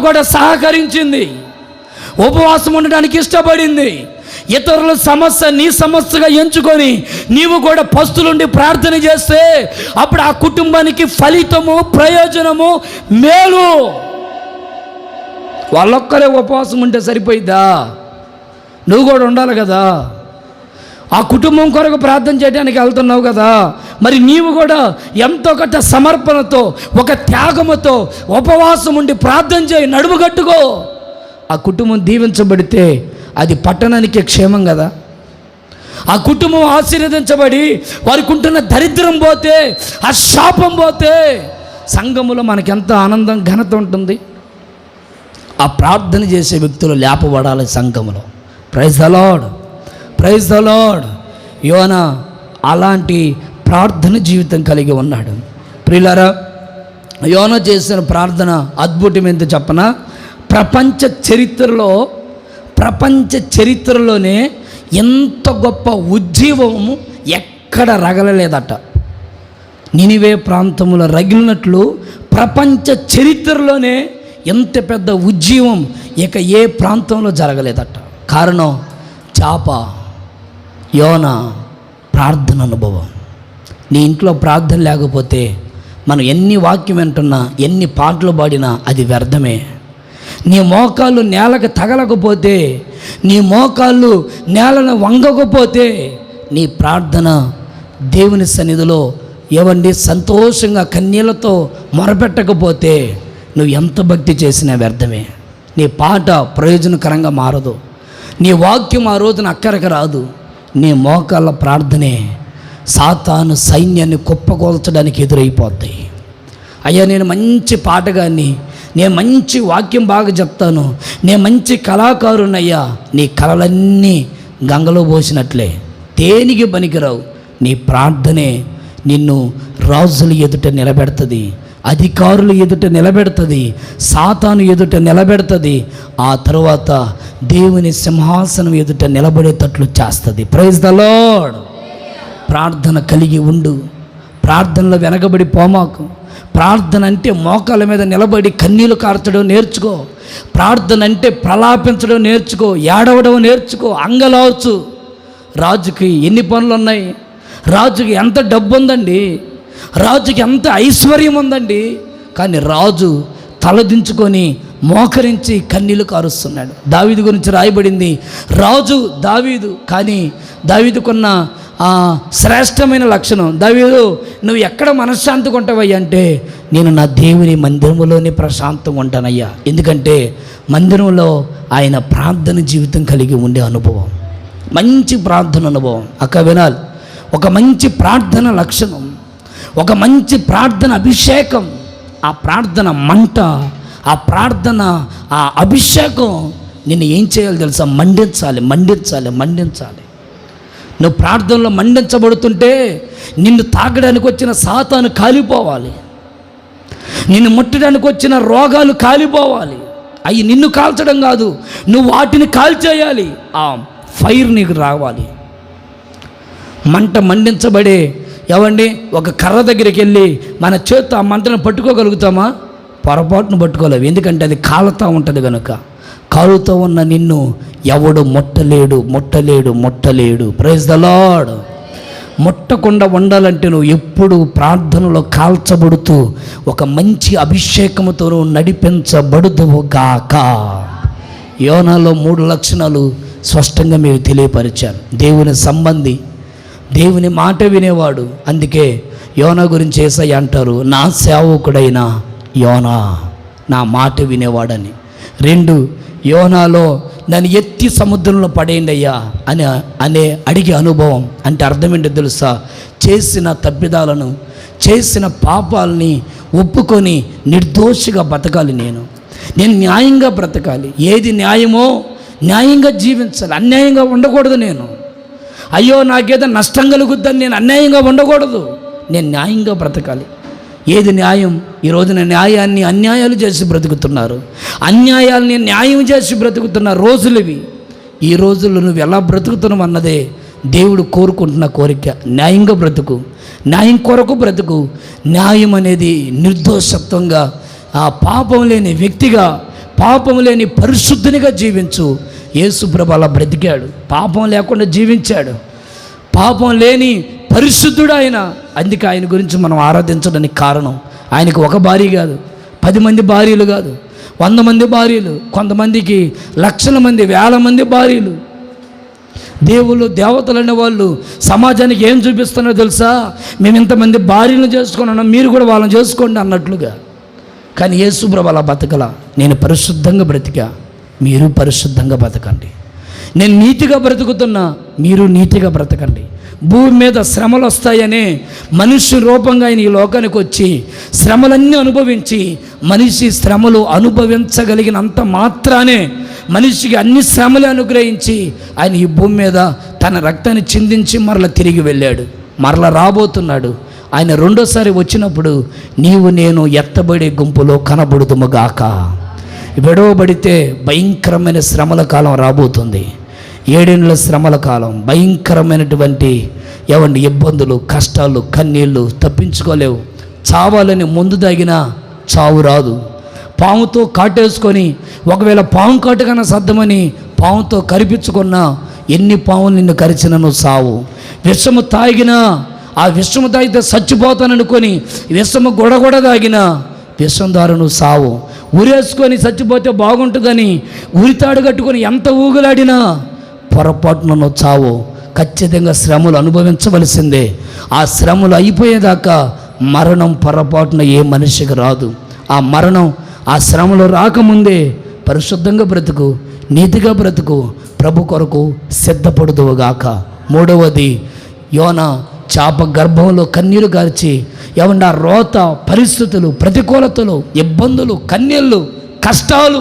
కూడా సహకరించింది, ఉపవాసం ఉండడానికి ఇష్టపడింది. ఇతరుల సమస్య నీ సమస్యగా ఎంచుకొని నీవు కూడా పస్తులుండి ప్రార్థన చేస్తే అప్పుడు ఆ కుటుంబానికి ఫలితము, ప్రయోజనము, మేలు. వాళ్ళొక్కరే ఉపవాసం ఉంటే సరిపోయిద్దా? నువ్వు కూడా ఉండాలి కదా. ఆ కుటుంబం కొరకు ప్రార్థన చేయడానికి వెళ్తున్నావు కదా, మరి నీవు కూడా ఎంతో కొంత సమర్పణతో, ఒక త్యాగముతో ఉపవాసం ఉండి ప్రార్థన చేయి, నడుము కట్టుకో. ఆ కుటుంబం దీవించబడితే అది పట్టణానికి క్షేమం కదా. ఆ కుటుంబం ఆశీర్వదించబడి వారికి ఉంటున్న దరిద్రం పోతే, ఆ శాపం పోతే సంఘములో మనకెంత ఆనందం, ఘనత ఉంటుంది. ఆ ప్రార్థన చేసే వ్యక్తులు లేపబడాలి సంఘములో. Praise the lord, praise the lord. యోనా అలాంటి ప్రార్థన జీవితం కలిగి ఉన్నాడు. ప్రియులారా, యోనా చేసిన ప్రార్థన అద్భుతం ఎంత చెప్పనా? ప్రపంచ చరిత్రలోనే ఎంత గొప్ప ఉజ్జీవము ఎక్కడ రగలలేదట. నినివే ప్రాంతంలో రగిలినట్లు ప్రపంచ చరిత్రలోనే ఎంత పెద్ద ఉజ్జీవం ఇక ఏ ప్రాంతంలో జరగలేదట. కారణం చేప, యోనా ప్రార్థన అనుభవం. నీ ఇంట్లో ప్రార్థన లేకపోతే మనం ఎన్ని వాక్యం వింటున్నా, ఎన్ని పాటలు పాడినా అది వ్యర్థమే. నీ మోకాళ్ళు నేలకు తగలకపోతే, నీ మోకాళ్ళు నేలను వంగకపోతే, నీ ప్రార్థన దేవుని సన్నిధిలో ఏవండి సంతోషంగా కన్నీళ్లతో మొరపెట్టకపోతే నువ్వు ఎంత భక్తి చేసినా వ్యర్థమే. నీ పాట ప్రయోజనకరంగా మారదు, నీ వాక్యం ఆ రోజున అక్కడికి రాదు. నీ మోకాళ్ళ ప్రార్థనే సాతాను సైన్యాన్ని కుప్పకూల్చడానికి ఎదురైపోతాయి. అయ్యా, నేను మంచి పాటగాన్ని, నేను మంచి వాక్యం బాగా చెప్తాను, నేను మంచి కళాకారునయ్యా, నీ కళలన్నీ గంగలో పోసినట్లే, దేనికి పనికిరావు. నీ ప్రార్థనే నిన్ను రాజుల ఎదుట నిలబెడుతుంది, అధికారుల ఎదుట నిలబెడుతుంది, సాతాను ఎదుట నిలబెడుతుంది. ఆ తరువాత దేవుని సింహాసనం ఎదుట నిలబడేటట్లు చేస్తుంది. Praise the lord. ప్రార్థన కలిగి ఉండు, ప్రార్థనలో వెనకబడి పోమాకు. ప్రార్థన అంటే మోకాళ్ళ మీద నిలబడి కన్నీళ్లు కార్చడం నేర్చుకో. ప్రార్థన అంటే ప్రలాపించడం నేర్చుకో, ఏడవడం నేర్చుకో, అంగలావచ్చు. రాజుకి ఎన్ని పనులు ఉన్నాయి, రాజుకి ఎంత డబ్బు ఉందండి, రాజుకి ఎంత ఐశ్వర్యం ఉందండి, కానీ రాజు తలదించుకొని మోకరించి కన్నీళ్లు కారుస్తున్నాడు. దావీదు గురించి రాయబడింది, రాజు దావీదు, కానీ దావీదుకున్న శ్రేష్టమైన లక్షణం, దావీదు నువ్వు ఎక్కడ మనశ్శాంతిగా ఉంటావయ్యా అంటే, నేను నా దేవుని మందిరంలోనే ప్రశాంతంగా ఉంటానయ్యా. ఎందుకంటే మందిరంలో ఆయన ప్రార్థన జీవితం కలిగి ఉండే అనుభవం, మంచి ప్రార్థన అనుభవం. అక్క వినాలి, ఒక మంచి ప్రార్థన లక్షణం, ఒక మంచి ప్రార్థన అభిషేకం, ఆ ప్రార్థన మంట, ఆ ప్రార్థన ఆ అభిషేకం నిన్ను ఏం చేయాలి తెలుసా? మండించాలి, మండించాలి, మండించాలి. నువ్వు ప్రార్థనలో మండించబడుతుంటే నిన్ను తాగడానికి వచ్చిన సాతాను కాలిపోవాలి, నిన్ను ముట్టడానికి వచ్చిన రోగాలు కాలిపోవాలి. అవి నిన్ను కాల్చడం కాదు, నువ్వు వాటిని కాల్చేయాలి. ఆ ఫైర్ నీకు రావాలి. మంట మండించబడే ఏవండి, ఒక కర్ర దగ్గరికి వెళ్ళి మన చేత్తో ఆ మంటను పట్టుకోగలుగుతామా? పొరపాటును పట్టుకోలేవు, ఎందుకంటే అది కాలుతూ ఉంటుంది కనుక. కాలుతో ఉన్న నిన్ను ఎవడు ముట్టలేడు, ముట్టలేడు, ముట్టలేడు. Praise the lord. ముట్టకుండా ఉండాలంటే నువ్వు ఎప్పుడు ప్రార్థనలో కాల్చబడుతూ ఒక మంచి అభిషేకముతో నువ్వు నడిపించబడుదువు గాక. యోనాలో 3 లక్షణాలు స్పష్టంగా మీకు తెలియపరిచాను. దేవుని సంబంధి, దేవుని మాట వినేవాడు. అందుకే యోనా గురించి యేసయ్య అంటారు, నా సేవకుడైన యోనా నా మాట వినేవాడని. 2, యోనాలో నన్ను ఎత్తి సముద్రంలో పడేయండి అయ్యా అనే అడిగే అనుభవం. అంటే అర్థం ఏంటో తెలుసా? చేసిన తప్పిదాలను, చేసిన పాపాలని ఒప్పుకొని నిర్దోషిగా బతకాలి. నేను న్యాయంగా బ్రతకాలి. ఏది న్యాయమో న్యాయంగా జీవించాలి, అన్యాయంగా ఉండకూడదు. నేను అయ్యో నాకేదో నష్టం కలుగుద్దని నేను అన్యాయంగా ఉండకూడదు, నేను న్యాయంగా బ్రతకాలి. ఏది న్యాయం? ఈ రోజున న్యాయాన్ని అన్యాయాలు చేసి బ్రతుకుతున్నారు, అన్యాయాల్ని న్యాయం చేసి బ్రతుకుతున్న రోజులు ఇవి. ఈ రోజుల్లో నువ్వు ఎలా బ్రతుకుతున్నావు అన్నదే దేవుడు కోరుకుంటున్న కోరిక. న్యాయంగా బ్రతుకు, న్యాయం కొరకు బ్రతుకు. న్యాయం అనేది నిర్దోషత్వంగా, ఆ పాపం లేని వ్యక్తిగా, పాపం లేని పరిశుద్ధునిగా జీవించు. యేసుప్రభు అలా బ్రతికాడు, పాపం లేకుండా జీవించాడు, పాపం లేని పరిశుద్ధుడు ఆయన. అందుకే ఆయన గురించి మనం ఆరాధించడానికి కారణం, ఆయనకు ఒక భార్య కాదు, 10 మంది భార్యలు కాదు, 100 మంది భార్యలు, కొంతమందికి లక్షల మంది, వేల మంది భార్యలు. దేవుళ్ళు, దేవతలు అనే వాళ్ళు సమాజానికి ఏం చూపిస్తున్నారో తెలుసా? మేము ఇంతమంది భార్యలను చేసుకున్నాం, మీరు కూడా వాళ్ళని చేసుకోండి అన్నట్లుగా. కానీ యేసుప్రభు అలా బతకలా. నేను పరిశుద్ధంగా బ్రతికా, మీరు పరిశుద్ధంగా బ్రతకండి. నేను నీతిగా బ్రతుకుతున్నా, మీరు నీతిగా బ్రతకండి. భూమి మీద శ్రమలు వస్తాయనే మనిషి రూపంగా ఆయన ఈ లోకానికి వచ్చి శ్రమలన్నీ అనుభవించి, మనిషి శ్రమలు అనుభవించగలిగినంత మాత్రానే మనిషికి అన్ని శ్రమలు అనుగ్రహించి ఆయన ఈ భూమి మీద తన రక్తాన్ని చిందించి మరల తిరిగి వెళ్ళాడు, మరల రాబోతున్నాడు. ఆయన రెండోసారి వచ్చినప్పుడు నీవు నేను ఎత్తబడే గుంపులో కనబడుదుముగాక. విడవబడితే భయంకరమైన శ్రమల కాలం రాబోతుంది. 7 ఏళ్ల శ్రమల కాలం, భయంకరమైనటువంటి ఇబ్బందులు, కష్టాలు, కన్నీళ్ళు, తప్పించుకోలేవు. చావాలని ముందు తగినా చావు రాదు. పాముతో కాటేసుకొని, ఒకవేళ పాము కాటుకన్నా సద్దమని పాముతో కరిపించుకున్నా ఎన్ని పాములు నిన్ను కరిచినను సావు. విషము తాగినా ఆ విషము తాగితే చచ్చిపోతాననుకొని విషము గొడగొడ తాగిన విషం ద్వారా నువ్వు సావు. ఉరేసుకొని చచ్చిపోతే బాగుంటుందని ఉరితాడు కట్టుకొని ఎంత ఊగులాడినా పొరపాటున నువ్వు చావు. ఖచ్చితంగా శ్రమలు అనుభవించవలసిందే. ఆ శ్రమలు అయిపోయేదాకా మరణం పొరపాటున ఏ మనిషికి రాదు. ఆ మరణం, ఆ శ్రమలు రాకముందే పరిశుద్ధంగా బ్రతుకు, నీతిగా బ్రతుకు, ప్రభు కొరకు సిద్ధపడుదువుగాక. మూడవది, యోనా చాప గర్భంలో కన్నీరు గార్చి ఏమన్నా రోత, పరిస్థితులు, ప్రతికూలతలు, ఇబ్బందులు, కన్నీళ్ళు, కష్టాలు,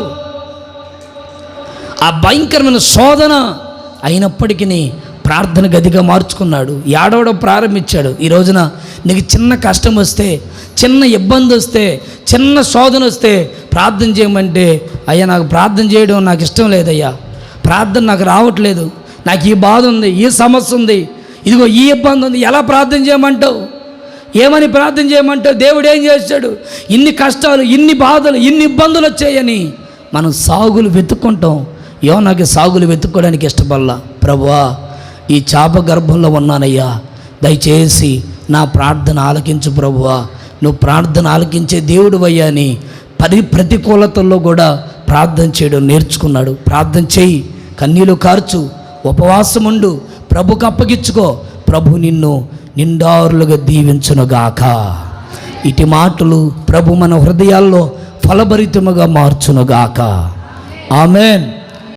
ఆ భయంకరమైన శోధన అయినప్పటికీ ప్రార్థన గదిగా మార్చుకున్నాడు. ఏడవడం ప్రారంభించాడు. ఈ రోజున నీకు చిన్న కష్టం వస్తే, చిన్న ఇబ్బంది వస్తే, చిన్న శోధన వస్తే ప్రార్థన చేయమంటే, అయ్యా నాకు ప్రార్థన చేయడం నాకు ఇష్టం లేదయ్యా, ప్రార్థన నాకు రావట్లేదు, నాకు ఈ బాధ ఉంది, ఈ సమస్య ఉంది, ఇదిగో ఈ ఇబ్బంది ఉంది, ఎలా ప్రార్థన చేయమంటావు? ఏమని ప్రార్థన చేయమంటావు? దేవుడు ఏం చేస్తాడు? ఇన్ని కష్టాలు, ఇన్ని బాధలు, ఇన్ని ఇబ్బందులు వచ్చాయని మనం సాగులు వెతుక్కుంటాం. యోనాకి సాగులు వెతుక్కోవడానికి ఇష్టపడలా. ప్రభువా, ఈ చాప గర్భంలో ఉన్నానయ్యా, దయచేసి నా ప్రార్థన ఆలకించు ప్రభువా, నువ్వు ప్రార్థన ఆలకించే దేవుడు అయ్యా అని ప్రతికూలతల్లో కూడా ప్రార్థన చేయడం నేర్చుకున్నాడు. ప్రార్థన చేయి, కన్నీళ్ళు కార్చు, ఉపవాసం ఉండు, ప్రభుకు అప్పగించుకో. ప్రభు నిన్ను నిండారులుగా దీవించునుగాక. ఇటు మాటలు ప్రభు మన హృదయాల్లో ఫలభరితముగా మార్చునుగాక. ఆమెన్.